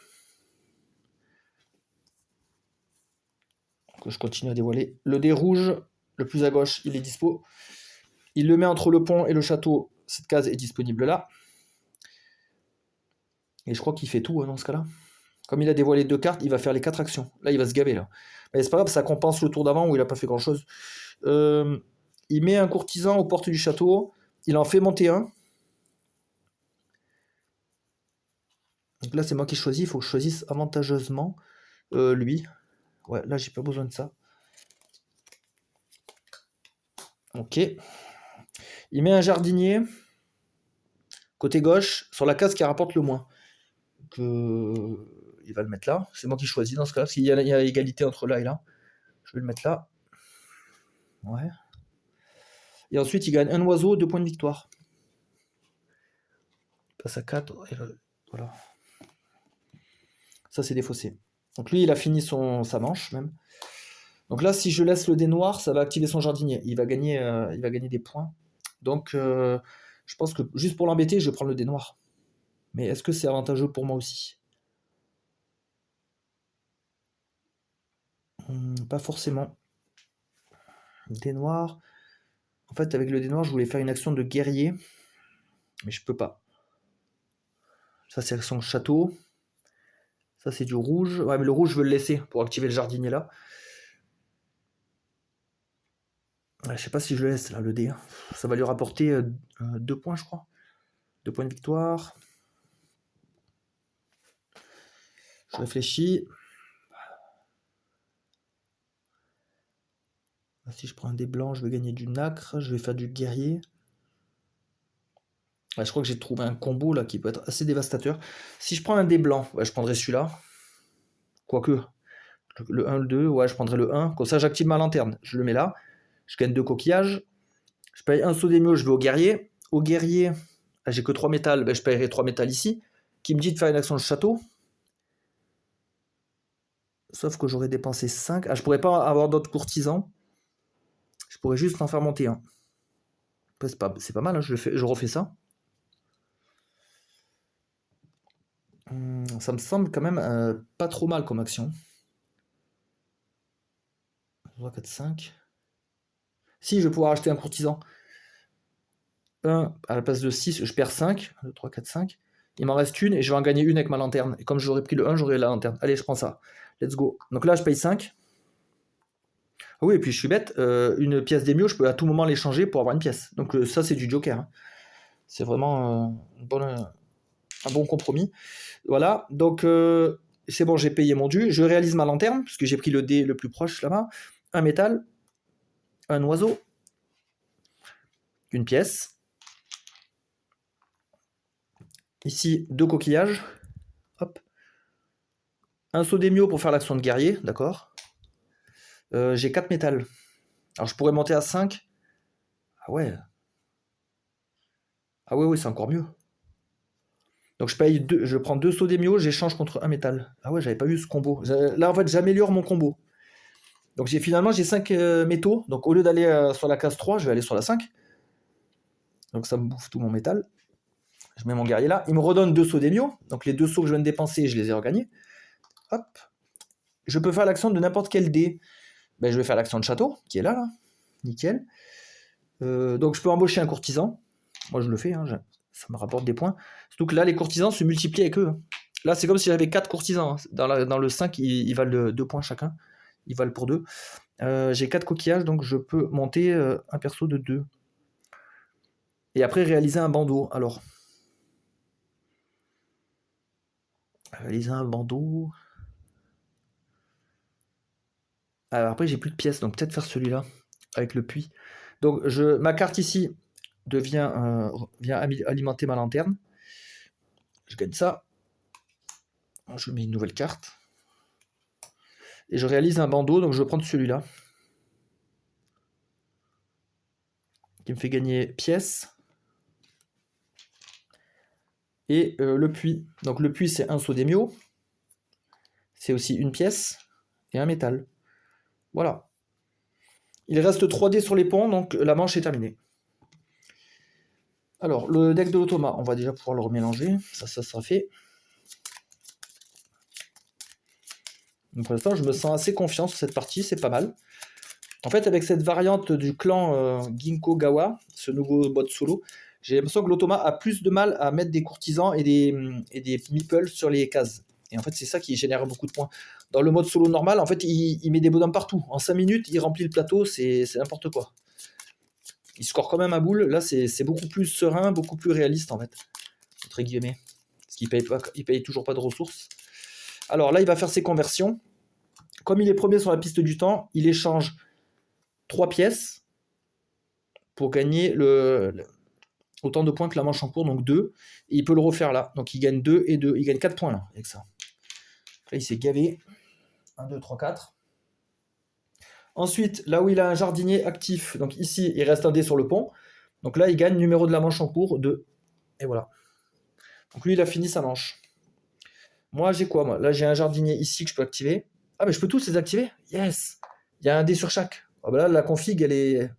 Donc, je continue à dévoiler. Le dé rouge, le plus à gauche, il est dispo. Il le met entre le pont et le château. Cette case est disponible là. Et je crois qu'il fait tout dans ce cas-là. Comme il a dévoilé 2 cartes, il va faire les 4 actions. Là, il va se gaver. Là. Mais c'est pas grave, ça compense le tour d'avant où il n'a pas fait grand-chose. Il met un courtisan aux portes du château. Il en fait monter un. Donc là, c'est moi qui choisis. Il faut que je choisisse avantageusement lui. Ouais, là, j'ai pas besoin de ça. Ok. Il met un jardinier côté gauche sur la case qui rapporte le moins. Donc, il va le mettre là. C'est moi qui choisis dans ce cas-là, parce qu'il y a égalité entre là et là. Je vais le mettre là. Ouais. Et ensuite, il gagne un oiseau, 2 points de victoire. Il passe à 4. Et voilà. Ça, c'est défaussé. Donc lui, il a fini sa manche même. Donc là, si je laisse le dé noir, ça va activer son jardinier. Il va gagner des points. Donc, je pense que juste pour l'embêter, je vais prendre le dé noir. Mais est-ce que c'est avantageux pour moi aussi? Pas forcément. Dé noir. En fait, avec le dé noir, je voulais faire une action de guerrier. Mais je peux pas. Ça, c'est son château. Ça, c'est du rouge. Ouais, mais le rouge, je veux le laisser pour activer le jardinier là. Ouais, je sais pas si je le laisse là, le dé. Ça va lui rapporter 2 points, je crois. 2 points de victoire. Je réfléchis. Si je prends un dé blanc, je vais gagner du nacre. Je vais faire du guerrier. Ouais, je crois que j'ai trouvé un combo là qui peut être assez dévastateur. Si je prends un dé blanc, ouais, je prendrai celui-là. Quoique, le 1, le 2, ouais, je prendrai le 1. Comme ça, j'active ma lanterne. Je le mets là. Je gagne 2 coquillages. Je paye un saut d'émio, je vais au guerrier. Au guerrier, j'ai que 3 métals, ben, je paierai 3 métals ici. Qui me dit de faire une action de château. Sauf que j'aurais dépensé 5. Ah, je pourrais pas avoir d'autres courtisans. Je pourrais juste en faire monter un. C'est pas mal, hein, je refais ça. Ça me semble quand même pas trop mal comme action. 3, 4, 5. Si, je vais pouvoir acheter un courtisan. 1 à la place de 6, je perds 5. 2, 3, 4, 5. Il m'en reste une et je vais en gagner une avec ma lanterne. Et comme j'aurais pris le 1, j'aurai la lanterne. Allez, je prends ça. Let's go. Donc là, je paye 5. Ah oui, et puis je suis bête. Une pièce d'émio, je peux à tout moment l'échanger pour avoir une pièce. Donc ça, c'est du joker. Hein. C'est vraiment un bon compromis. Voilà. Donc c'est bon, j'ai payé mon dû. Je réalise ma lanterne, puisque j'ai pris le dé le plus proche là-bas. Un métal. Un oiseau. Une pièce. Ici, 2 coquillages. Hop. Un saut d'émio pour faire l'action de guerrier, d'accord. J'ai 4 métals. Alors je pourrais monter à 5. Ah ouais. Ah ouais, c'est encore mieux. Donc je prends 2 sauts d'émio, j'échange contre un métal. Ah ouais, j'avais pas vu ce combo. Là, en fait, j'améliore mon combo. Donc finalement, j'ai 5 métaux. Donc au lieu d'aller sur la case 3, je vais aller sur la 5. Donc ça me bouffe tout mon métal. Je mets mon guerrier là. Il me redonne 2 sauts d'émio. Donc les 2 sauts que je viens de dépenser, je les ai regagnés. Hop. Je peux faire l'action de n'importe quel dé. Ben, je vais faire l'action de château, qui est là. Nickel. Donc je peux embaucher un courtisan. Moi je le fais, hein, ça me rapporte des points. Surtout que là les courtisans se multiplient avec eux. Là c'est comme si j'avais 4 courtisans. Hein. Dans le 5, ils valent 2 points chacun. Ils valent pour 2. J'ai 4 coquillages, donc je peux monter un perso de 2. Et après réaliser un bandeau. Alors. Réaliser un bandeau. Alors après j'ai plus de pièces, donc peut-être faire celui-là. Avec le puits. Donc ma carte ici vient alimenter ma lanterne. Je gagne ça. Je mets une nouvelle carte. Et je réalise un bandeau, donc je vais prendre celui-là. Qui me fait gagner pièce. Et le puits. Donc le puits, c'est un saut d'émio. C'est aussi une pièce et un métal. Voilà. Il reste 3 dés sur les ponts, donc la manche est terminée. Alors, le deck de l'automa, on va déjà pouvoir le remélanger. Ça sera fait. Donc, pour l'instant, je me sens assez confiant sur cette partie, c'est pas mal. En fait, avec cette variante du clan Ginkgo Gawa, ce nouveau mode solo, j'ai l'impression que l'automa a plus de mal à mettre des courtisans et des meeples sur les cases. Et en fait, c'est ça qui génère beaucoup de points. Dans le mode solo normal, en fait, il met des bonhommes partout. En 5 minutes, il remplit le plateau, c'est n'importe quoi. Il score quand même à boule. Là, c'est beaucoup plus serein, beaucoup plus réaliste, en fait. Entre guillemets. Parce qu'il paye toujours pas de ressources. Alors là, il va faire ses conversions. Comme il est premier sur la piste du temps, il échange 3 pièces pour gagner autant de points que la manche en cours, donc 2. Et il peut le refaire là. Donc il gagne 2 et 2. Il gagne 4 points là, avec ça. Là, il s'est gavé. 1, 2, 3, 4. Ensuite, là où il a un jardinier actif, donc ici, il reste un dé sur le pont. Donc là, il gagne numéro de la manche en cours, 2. Et voilà. Donc lui, il a fini sa manche. Moi, j'ai quoi, moi? Là, j'ai un jardinier ici que je peux activer. Ah, mais je peux tous les activer? Yes! Il y a un dé sur chaque. Ah, bah là, la config, elle est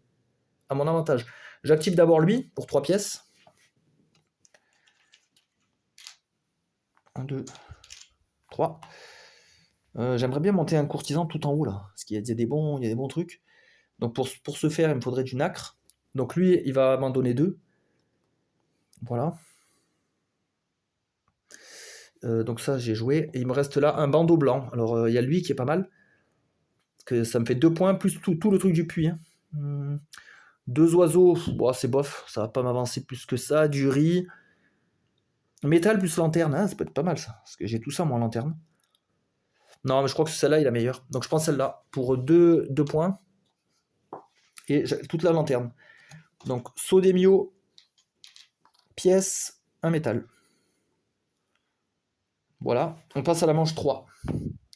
à mon avantage. J'active d'abord lui, pour 3 pièces. 1, 2, 3. J'aimerais bien monter un courtisan tout en haut, là. Parce qu'il y a des bons trucs. Donc pour ce faire, il me faudrait du nacre. Donc lui, il va m'en donner 2. Voilà. Donc ça, j'ai joué. Et il me reste là un bandeau blanc. Alors, il y a lui qui est pas mal. Parce que ça me fait 2 points, plus tout le truc du puits. Hein. 2 oiseaux, bon, c'est bof. Ça va pas m'avancer plus que ça. Du riz. Métal plus lanterne. Hein, ça peut être pas mal, ça. Parce que j'ai tout ça, moi, en lanterne. Non, mais je crois que celle-là est la meilleure. Donc je prends celle-là pour 2 points. Et toute la lanterne. Donc, Sodemio, pièce, un métal. Voilà, on passe à la manche 3.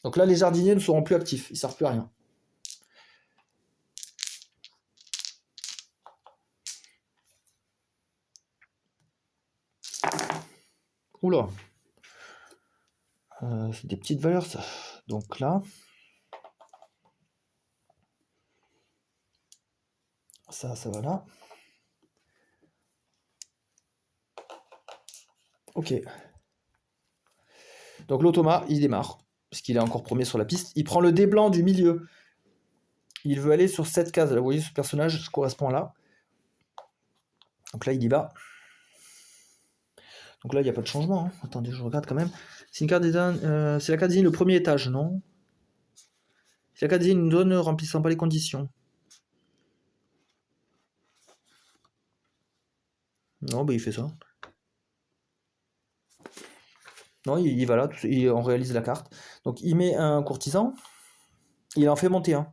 Donc là, les jardiniers ne seront plus actifs, ils ne servent plus à rien. Oula, c'est des petites valeurs ça. Donc là, ça va là. Ok. Donc l'automa, il démarre, parce qu'il est encore premier sur la piste. Il prend le dé blanc du milieu. Il veut aller sur cette case. Là, vous voyez, ce personnage correspond là. Donc là, il y va. Donc là, il n'y a pas de changement. Hein. Attendez, je regarde quand même. C'est une carte c'est la carte désigne le premier étage, non? C'est la carte désigne une zone ne remplissant pas les conditions. Non, bah il fait ça. Non, il va là, on réalise la carte. Donc il met un courtisan, il en fait monter un.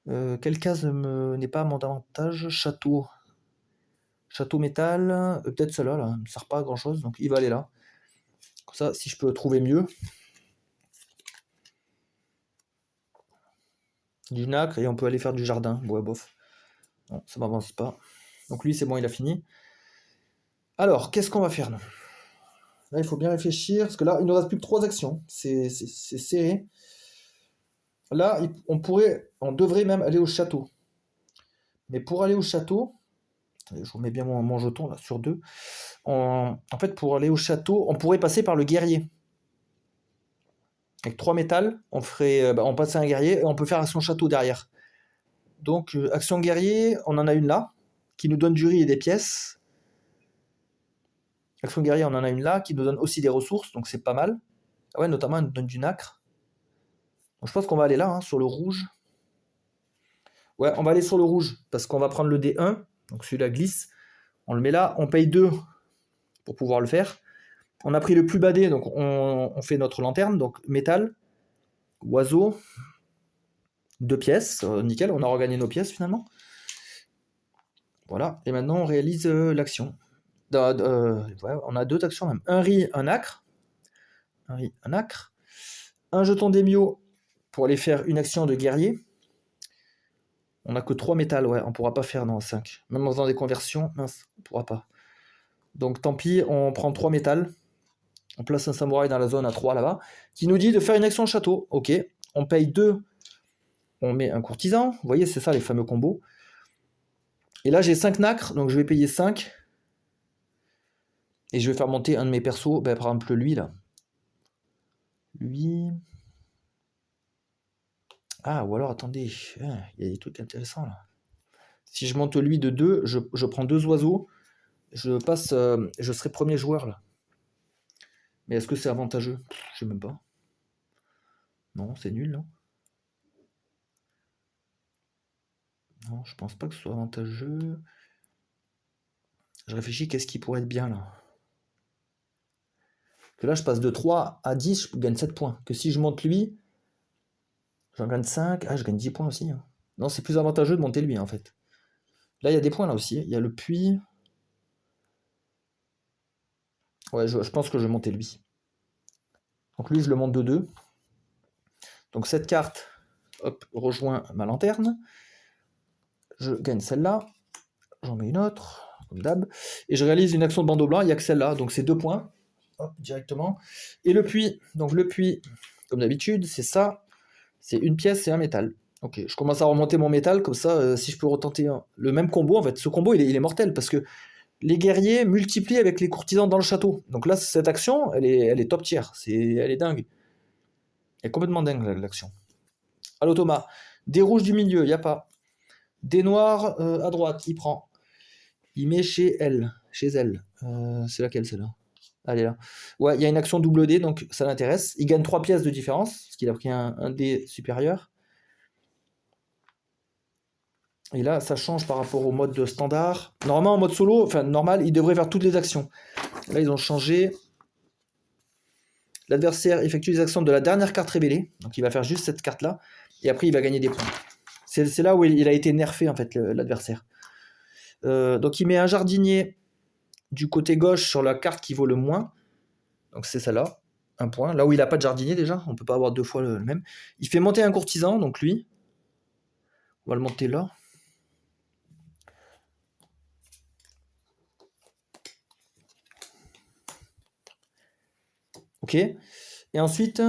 Quelle case n'est pas à mon avantage? Château. Château métal, peut-être celle-là, là, ne me sert pas à grand chose, donc il va aller là. Comme ça, si je peux trouver mieux. Du nacre, et on peut aller faire du jardin. Ouais, bof. Non, ça m'avance pas. Donc lui, c'est bon, il a fini. Alors, qu'est-ce qu'on va faire là? Là, il faut bien réfléchir, parce que là, il ne reste plus que 3 actions. C'est serré. Là, on devrait même aller au château. Mais pour aller au château, je vous mets bien mon jeton là sur 2. En fait, pour aller au château, on pourrait passer par le guerrier. Avec 3 métals, on passe à un guerrier et on peut faire action château derrière. Donc, action guerrier, on en a une là, qui nous donne du riz et des pièces. Action guerrier, on en a une là, qui nous donne aussi des ressources, donc c'est pas mal. Ah ouais, notamment, elle nous donne du nacre. Donc, je pense qu'on va aller là, hein, sur le rouge. Ouais, on va aller sur le rouge, parce qu'on va prendre le D1, donc celui-là glisse. On le met là, on paye 2 pour pouvoir le faire. On a pris le plus bas dé, donc on fait notre lanterne, donc métal, oiseau, 2 pièces, nickel, on a regagné nos pièces finalement. Voilà, et maintenant on réalise l'action. On a 2 actions même. Un riz, un acre. Un riz, un acre. Un jeton d'émio pour aller faire une action de guerrier. On n'a que 3 métals, ouais, on pourra pas faire, non, 5. Même en faisant des conversions, mince, on pourra pas. Donc tant pis, on prend 3 métals. On place un samouraï dans la zone à 3 là-bas, qui nous dit de faire une action château. Ok, on paye 2, on met un courtisan. Vous voyez, c'est ça les fameux combos. Et là, j'ai 5 nacres, donc je vais payer 5. Et je vais faire monter un de mes persos, par exemple lui là. Lui. Ah, ou alors attendez, il y a des trucs intéressants là. Si je monte lui de 2, je prends 2 oiseaux. Je passe, je serai premier joueur là. Mais est-ce que c'est avantageux? Je sais même pas. Non, c'est nul, non? Non, je pense pas que ce soit avantageux. Je réfléchis, qu'est-ce qui pourrait être bien là? Que là, je passe de 3 à 10, je gagne 7 points. Que si je monte lui, j'en gagne 5. Ah, je gagne 10 points aussi. Hein. Non, c'est plus avantageux de monter lui, en fait. Là, il y a des points, là aussi. Il y a le puits. Ouais, je pense que je vais monter lui. Donc lui, je le monte de 2. Donc cette carte, hop, rejoint ma lanterne. Je gagne celle-là. J'en mets une autre, comme d'hab. Et je réalise une action de bandeau blanc, il n'y a que celle-là. Donc c'est 2 points. Hop, directement. Et le puits. Donc le puits, comme d'habitude, c'est ça. C'est une pièce et un métal. Ok, je commence à remonter mon métal, comme ça, si je peux retenter le même combo, en fait, ce combo, il est mortel, parce que les guerriers multiplient avec les courtisans dans le château. Donc là, cette action, elle est top tier, elle est dingue. Elle est complètement dingue, l'action. À l'automa, des rouges du milieu, il n'y a pas. Des noirs à droite, il prend. Il met chez elle. C'est laquelle, celle-là? Elle est là. Ouais, il y a une action double dé, donc ça l'intéresse. Il gagne 3 pièces de différence, parce qu'il a pris un dé supérieur. Et là, ça change par rapport au mode standard. Normalement, en mode solo, enfin normal, il devrait faire toutes les actions. Là, ils ont changé. L'adversaire effectue les actions de la dernière carte révélée. Donc, il va faire juste cette carte-là. Et après, il va gagner des points. C'est là où il a été nerfé, en fait, l'adversaire. Donc, il met un jardinier du côté gauche sur la carte qui vaut le moins. Donc, c'est celle-là. Un point. Là où il n'a pas de jardinier, déjà. On ne peut pas avoir 2 fois le même. Il fait monter un courtisan, donc lui. On va le monter là. Ok. Et ensuite,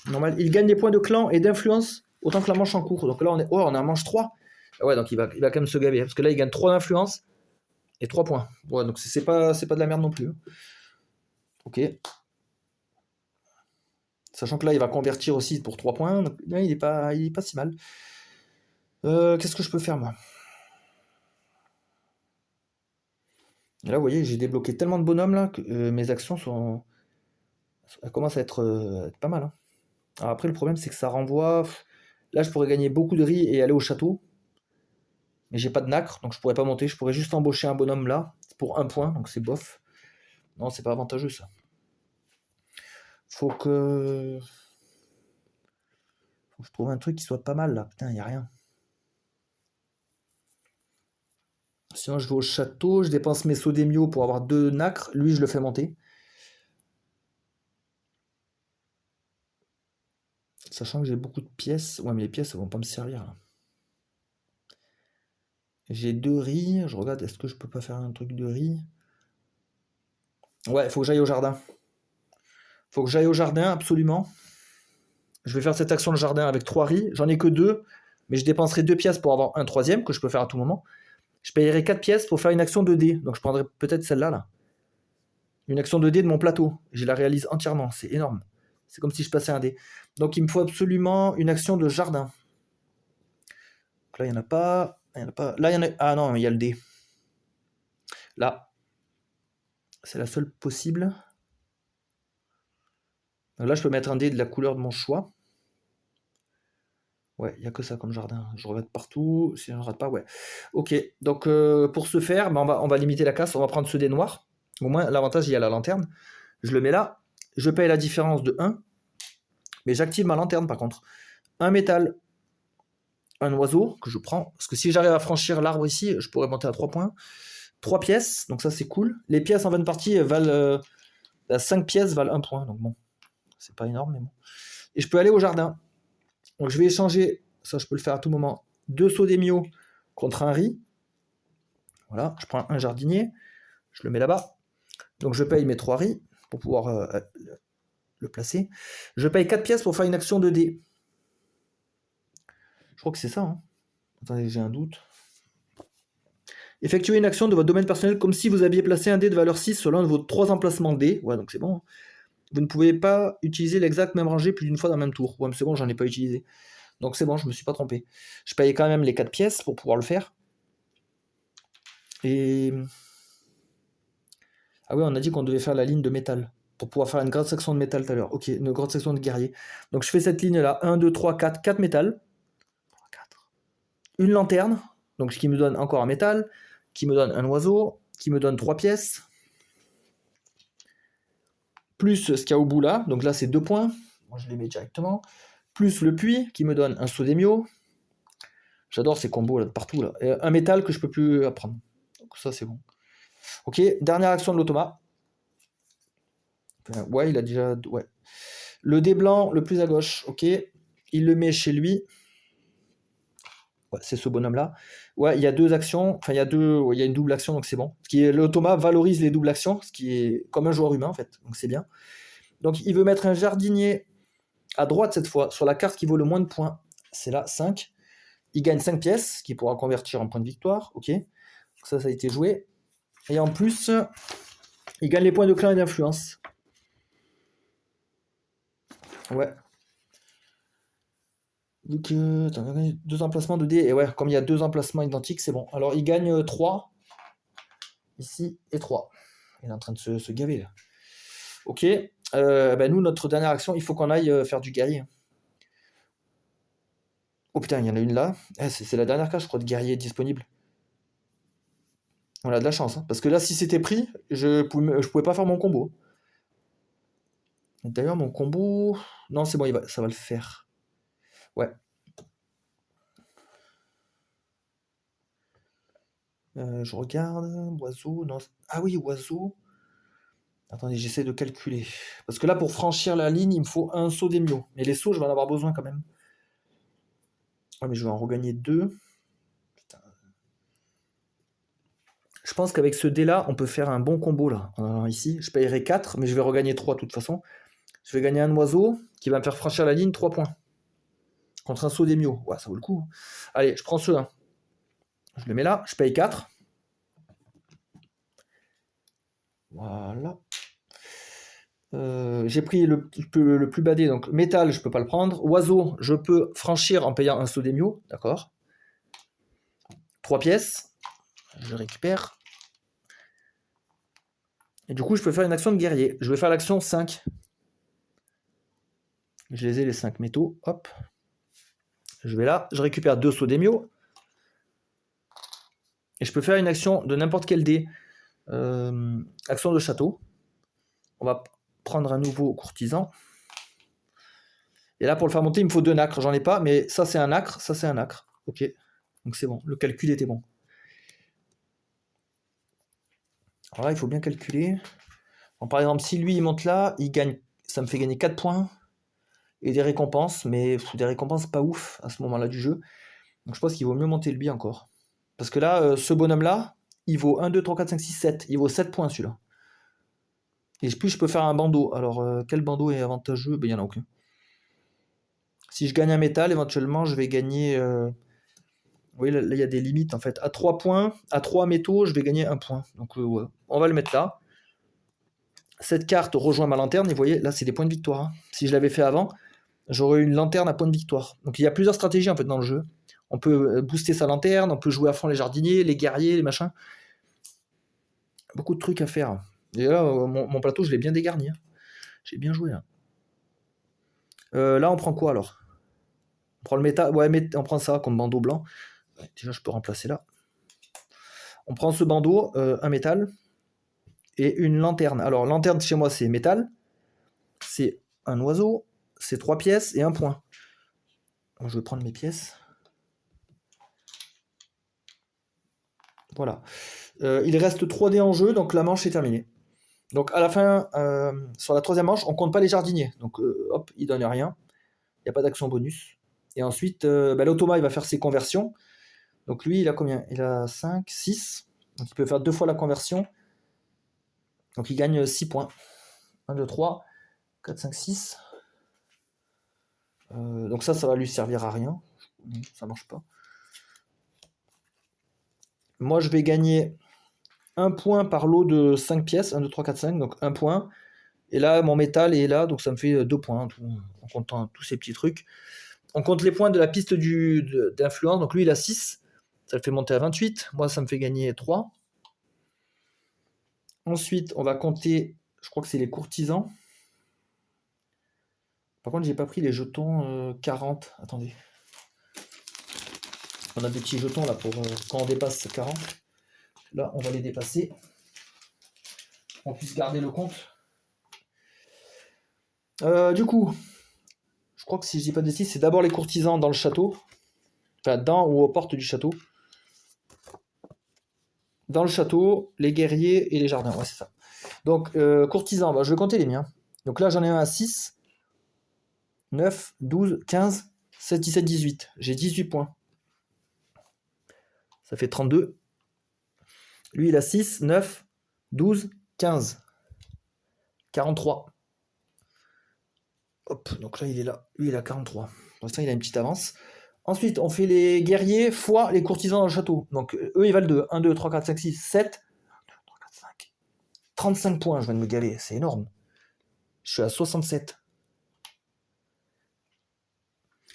normal, il gagne des points de clan et d'influence autant que la manche en cours. Donc là, on a manche 3. Ouais, donc il va quand même se gaver. Parce que là, il gagne 3 d'influence et 3 points. Ouais, donc c'est pas de la merde non plus. Ok. Sachant que là, il va convertir aussi pour 3 points. Donc là, il est pas si mal. Qu'est-ce que je peux faire, moi? Et là, vous voyez, j'ai débloqué tellement de bonhommes là que mes actions elles commencent à être pas mal. Hein. Alors après, le problème, c'est que ça renvoie. Là, je pourrais gagner beaucoup de riz et aller au château. Mais j'ai pas de nacre, donc je pourrais pas monter. Je pourrais juste embaucher un bonhomme là, pour 1 point, donc c'est bof. Non, c'est pas avantageux ça. Faut que je trouve un truc qui soit pas mal là. Putain, y a rien. Sinon, je vais au château, je dépense mes Sodemio pour avoir 2 nacres. Lui, je le fais monter. Sachant que j'ai beaucoup de pièces. Ouais, mais les pièces, elles vont pas me servir là. J'ai 2 riz. Je regarde, est-ce que je peux pas faire un truc de riz? Ouais, faut que j'aille au jardin. Faut que j'aille au jardin, absolument. Je vais faire cette action de jardin avec 3 riz. J'en ai que 2, mais je dépenserai 2 pièces pour avoir un troisième que je peux faire à tout moment. Je payerai 4 pièces pour faire une action de dé. Donc je prendrai peut-être celle-là. Là. Une action de dé de mon plateau. Je la réalise entièrement. C'est énorme. C'est comme si je passais un dé. Donc il me faut absolument une action de jardin. Donc là, il n'y en a pas. Là, il y en a. Ah non, il y a le dé. Là. C'est la seule possible. Donc là, je peux mettre un dé de la couleur de mon choix. Ouais, il n'y a que ça comme jardin. Je regarde partout. Si je ne rate pas, ouais. Ok, donc pour ce faire, on va limiter la casse. On va prendre ce dé noir. Au moins, l'avantage, il y a la lanterne. Je le mets là. Je paye la différence de 1. Mais j'active ma lanterne par contre. Un métal. Un oiseau que je prends. Parce que si j'arrive à franchir l'arbre ici, je pourrais monter à 3 points. 3 pièces. Donc ça, c'est cool. Les pièces en 20 parties valent. 5 pièces valent 1 point. Donc bon, c'est pas énorme, mais bon. Et je peux aller au jardin. Donc je vais échanger, ça je peux le faire à tout moment, 2 Sodemio contre un riz. Voilà, je prends un jardinier, je le mets là-bas. Donc je paye mes 3 riz pour pouvoir le placer. Je paye 4 pièces pour faire une action de dé. Je crois que c'est ça. Hein. Attendez, j'ai un doute. Effectuez une action de votre domaine personnel comme si vous aviez placé un dé de valeur 6 sur l'un de vos 3 emplacements dés. Ouais, donc c'est bon. Hein. Vous ne pouvez pas utiliser l'exact même rangée plus d'une fois dans le même tour. Ouais, mais c'est bon, j'en ai pas utilisé. Donc c'est bon, je me suis pas trompé. Je payais quand même les 4 pièces pour pouvoir le faire. Et... Ah oui, on a dit qu'on devait faire la ligne de métal. Pour pouvoir faire une grande section de métal tout à l'heure. Ok, une grande section de guerrier. Donc je fais cette ligne-là. 1, 2, 3, 4. 4 métal. 4. Une lanterne. Donc ce qui me donne encore un métal. Qui me donne un oiseau. Qui me donne 3 pièces. Plus ce qu'il y a au bout là. Donc là c'est 2 points. Moi je les mets directement. Plus le puits qui me donne un Sodemio. J'adore ces combos là, de partout là. Et un métal que je peux plus apprendre. Donc ça c'est bon. Ok, dernière action de l'automa. Ouais, il a déjà... Ouais. Le dé blanc, le plus à gauche, ok. Il le met chez lui. Ouais, c'est ce bonhomme-là. Ouais, il y a deux actions. Enfin, il y a une double action, donc c'est bon. L'automa valorise les doubles actions, ce qui est comme un joueur humain, en fait. Donc c'est bien. Donc il veut mettre un jardinier à droite, cette fois, sur la carte qui vaut le moins de points. C'est là, 5. Il gagne 5 pièces, qu'il pourra convertir en point de victoire. Ok. Donc ça a été joué. Et en plus, il gagne les points de clan et d'influence. Ouais. Vu que deux emplacements de dés, et ouais, comme il y a deux emplacements identiques, c'est bon. Alors il gagne 3 ici et 3. Il est en train de se gaver là. Ok. Nous, notre dernière action, il faut qu'on aille faire du guerrier. Oh putain, il y en a une là. C'est la dernière carte, je crois, de guerrier disponible. On a de la chance, hein, parce que là, si c'était pris, je pouvais pas faire mon combo. D'ailleurs, mon combo... Non, c'est bon, ça va le faire. Ouais. Je regarde. Oiseau, non. Ah oui, oiseau. Attendez, j'essaie de calculer. Parce que là, pour franchir la ligne, il me faut un saut d'émio. Mais les sauts, je vais en avoir besoin quand même. Ah, mais je vais en regagner 2. Putain. Je pense qu'avec ce dé-là, on peut faire un bon combo là. Alors, ici, je payerai 4, mais je vais regagner 3 de toute façon. Je vais gagner un oiseau qui va me faire franchir la ligne 3 points. Contre un saut d'émio. Ouais, ça vaut le coup. Allez, je prends ce 1. Je le mets là, je paye 4. Voilà. J'ai pris le plus badé, donc métal, je peux pas le prendre. Oiseau, je peux franchir en payant un saut d'émio, d'accord. 3 pièces, je récupère. Et du coup, je peux faire une action de guerrier. Je vais faire l'action 5. Je les ai les 5 métaux, hop. Je vais là, je récupère 2 sauts d'émio. Et je peux faire une action de n'importe quel dé. Action de château. On va prendre un nouveau courtisan. Et là, pour le faire monter, il me faut 2 nacres. J'en ai pas, mais ça, c'est un nacre, ça, c'est un nacre. Ok, donc c'est bon. Le calcul était bon. Alors là, il faut bien calculer. Donc, par exemple, si lui, il monte là, ça me fait gagner 4 points. Et des récompenses, mais des récompenses pas ouf à ce moment-là du jeu. Donc je pense qu'il vaut mieux monter lui encore. Parce que là, ce bonhomme-là, il vaut 1, 2, 3, 4, 5, 6, 7. Il vaut 7 points celui-là. Et puis je peux faire un bandeau. Alors quel bandeau est avantageux? Il n'y en a aucun. Si je gagne un métal, éventuellement, je vais gagner... Oui, là, il y a des limites en fait. À 3 points, à 3 métaux, je vais gagner 1 point. Donc ouais. On va le mettre là. Cette carte rejoint ma lanterne. Et vous voyez, là, c'est des points de victoire. Hein. Si je l'avais fait avant, j'aurais eu une lanterne à point de victoire. Donc il y a plusieurs stratégies en fait dans le jeu. On peut booster sa lanterne, on peut jouer à fond les jardiniers, les guerriers, les machins. Beaucoup de trucs à faire. Et là, mon plateau, je l'ai bien dégarni. Hein. J'ai bien joué. Là. Là, on prend quoi alors? On prend le métal. Ouais, on prend ça comme bandeau blanc. Ouais, déjà, je peux remplacer là. On prend ce bandeau, un métal et une lanterne. Alors, lanterne chez moi, c'est métal. C'est un oiseau. C'est 3 pièces et 1 point. Donc, je vais prendre mes pièces. Voilà. Il reste 3 dés en jeu, donc la manche est terminée. Donc à la fin, sur la 3e manche, on compte pas les jardiniers. Donc hop, il donne rien. Il n'y a pas d'action bonus. Et ensuite, l'automa, il va faire ses conversions. Donc lui, il a combien? Il a 5, 6. Donc il peut faire 2 fois la conversion. Donc il gagne 6 points. 1, 2, 3, 4, 5, 6. Donc ça va lui servir à rien. Ça marche pas. Moi, je vais gagner 1 point par lot de 5 pièces. 1, 2, 3, 4, 5. Donc 1 point. Et là, mon métal est là. Donc ça me fait 2 points. En comptant tous ces petits trucs. On compte les points de la piste d'influence. Donc lui, il a 6. Ça le fait monter à 28. Moi, ça me fait gagner 3. Ensuite, on va compter, je crois que c'est les courtisans. Par contre, j'ai pas pris les jetons 40. Attendez. On a des petits jetons là pour quand on dépasse 40. Là, on va les dépasser. On puisse garder le compte. Du coup, je crois que si je dis pas de bêtises, c'est d'abord les courtisans dans le château. Enfin, dans ou aux portes du château. Dans le château, les guerriers et les jardins. Ouais, c'est ça. Donc, courtisans, bah, je vais compter les miens. Donc là, j'en ai un à 6, 9, 12, 15, 16, 17, 18. J'ai 18 points. Ça fait 32. Lui, il a 6, 9, 12, 15. 43. Hop, donc là, il est là. Lui, il a 43. Pour l'instant, il a une petite avance. Ensuite, on fait les guerriers fois les courtisans dans le château. Donc, eux, ils valent 2. 1, 2, 3, 4, 5, 6, 7. 1, 2, 3, 4, 5. 35 points, je viens de me galer. C'est énorme. Je suis à 67.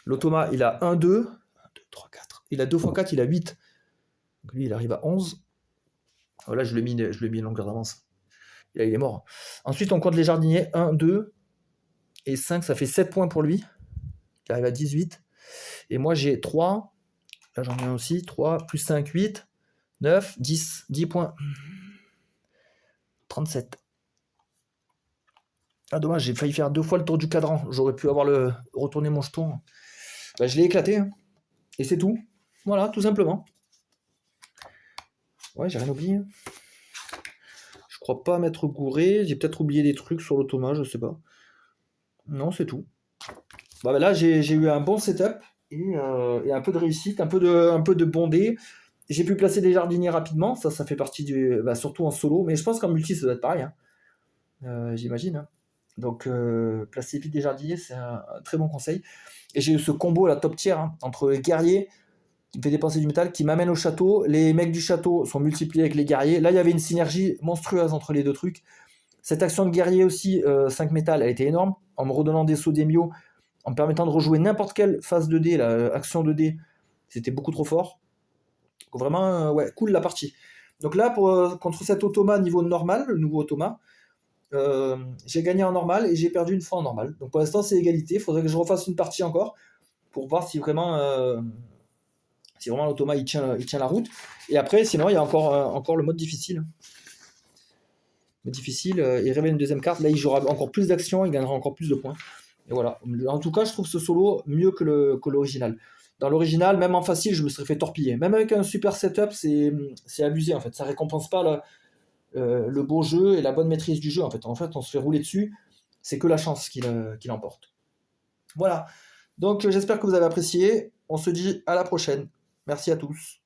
L'automa, il a 1, 2. 1, 2, 3, 4. Il a 2 x 4, il a 8. Donc lui, il arrive à 11. Voilà, je lui ai mis une longueur d'avance. Là, il est mort. Ensuite, on compte les jardiniers. 1, 2 et 5, ça fait 7 points pour lui. Il arrive à 18. Et moi, j'ai 3. Là, j'en ai un aussi. 3, plus 5, 8. 9, 10. 10 points. 37. Ah, dommage, j'ai failli faire 2 fois le tour du cadran. J'aurais pu retourner mon jeton. Bah, je l'ai éclaté. Hein. Et c'est tout. Voilà, tout simplement. Ouais, j'ai rien oublié. Je crois pas m'être gouré. J'ai peut-être oublié des trucs sur l'automa, je sais pas. Non, c'est tout. Bah, là, j'ai eu un bon setup et un peu de réussite, un peu de bondé. J'ai pu placer des jardiniers rapidement. Ça fait partie du. Bah, surtout en solo. Mais je pense qu'en multi, ça doit être pareil. Hein. J'imagine. Hein. Donc, placer vite des jardiniers, c'est un très bon conseil. Et j'ai eu ce combo, la top tier, hein, entre les guerriers, qui me fait dépenser du métal, qui m'amène au château. Les mecs du château sont multipliés avec les guerriers. Là, il y avait une synergie monstrueuse entre les deux trucs. Cette action de guerrier aussi, 5 métal, elle était énorme. En me redonnant des sauts d'émio, en me permettant de rejouer n'importe quelle phase 2D, action 2D, c'était beaucoup trop fort. Donc vraiment, ouais, cool la partie. Donc là, contre cet automa niveau normal, le nouveau automa, j'ai gagné en normal et j'ai perdu une fois en normal. Donc pour l'instant, c'est égalité. Il faudrait que je refasse une partie encore pour voir si vraiment l'automa il tient la route. Et après, sinon, il y a encore le mode difficile. Le difficile, il révèle une deuxième carte. Là, il jouera encore plus d'actions, il gagnera encore plus de points. Et voilà. En tout cas, je trouve ce solo mieux que l'original. Dans l'original, même en facile, je me serais fait torpiller. Même avec un super setup, c'est abusé en fait. Ça récompense pas le beau jeu et la bonne maîtrise du jeu. En fait, on se fait rouler dessus. C'est que la chance qui l'emporte. Voilà. Donc, j'espère que vous avez apprécié. On se dit à la prochaine. Merci à tous.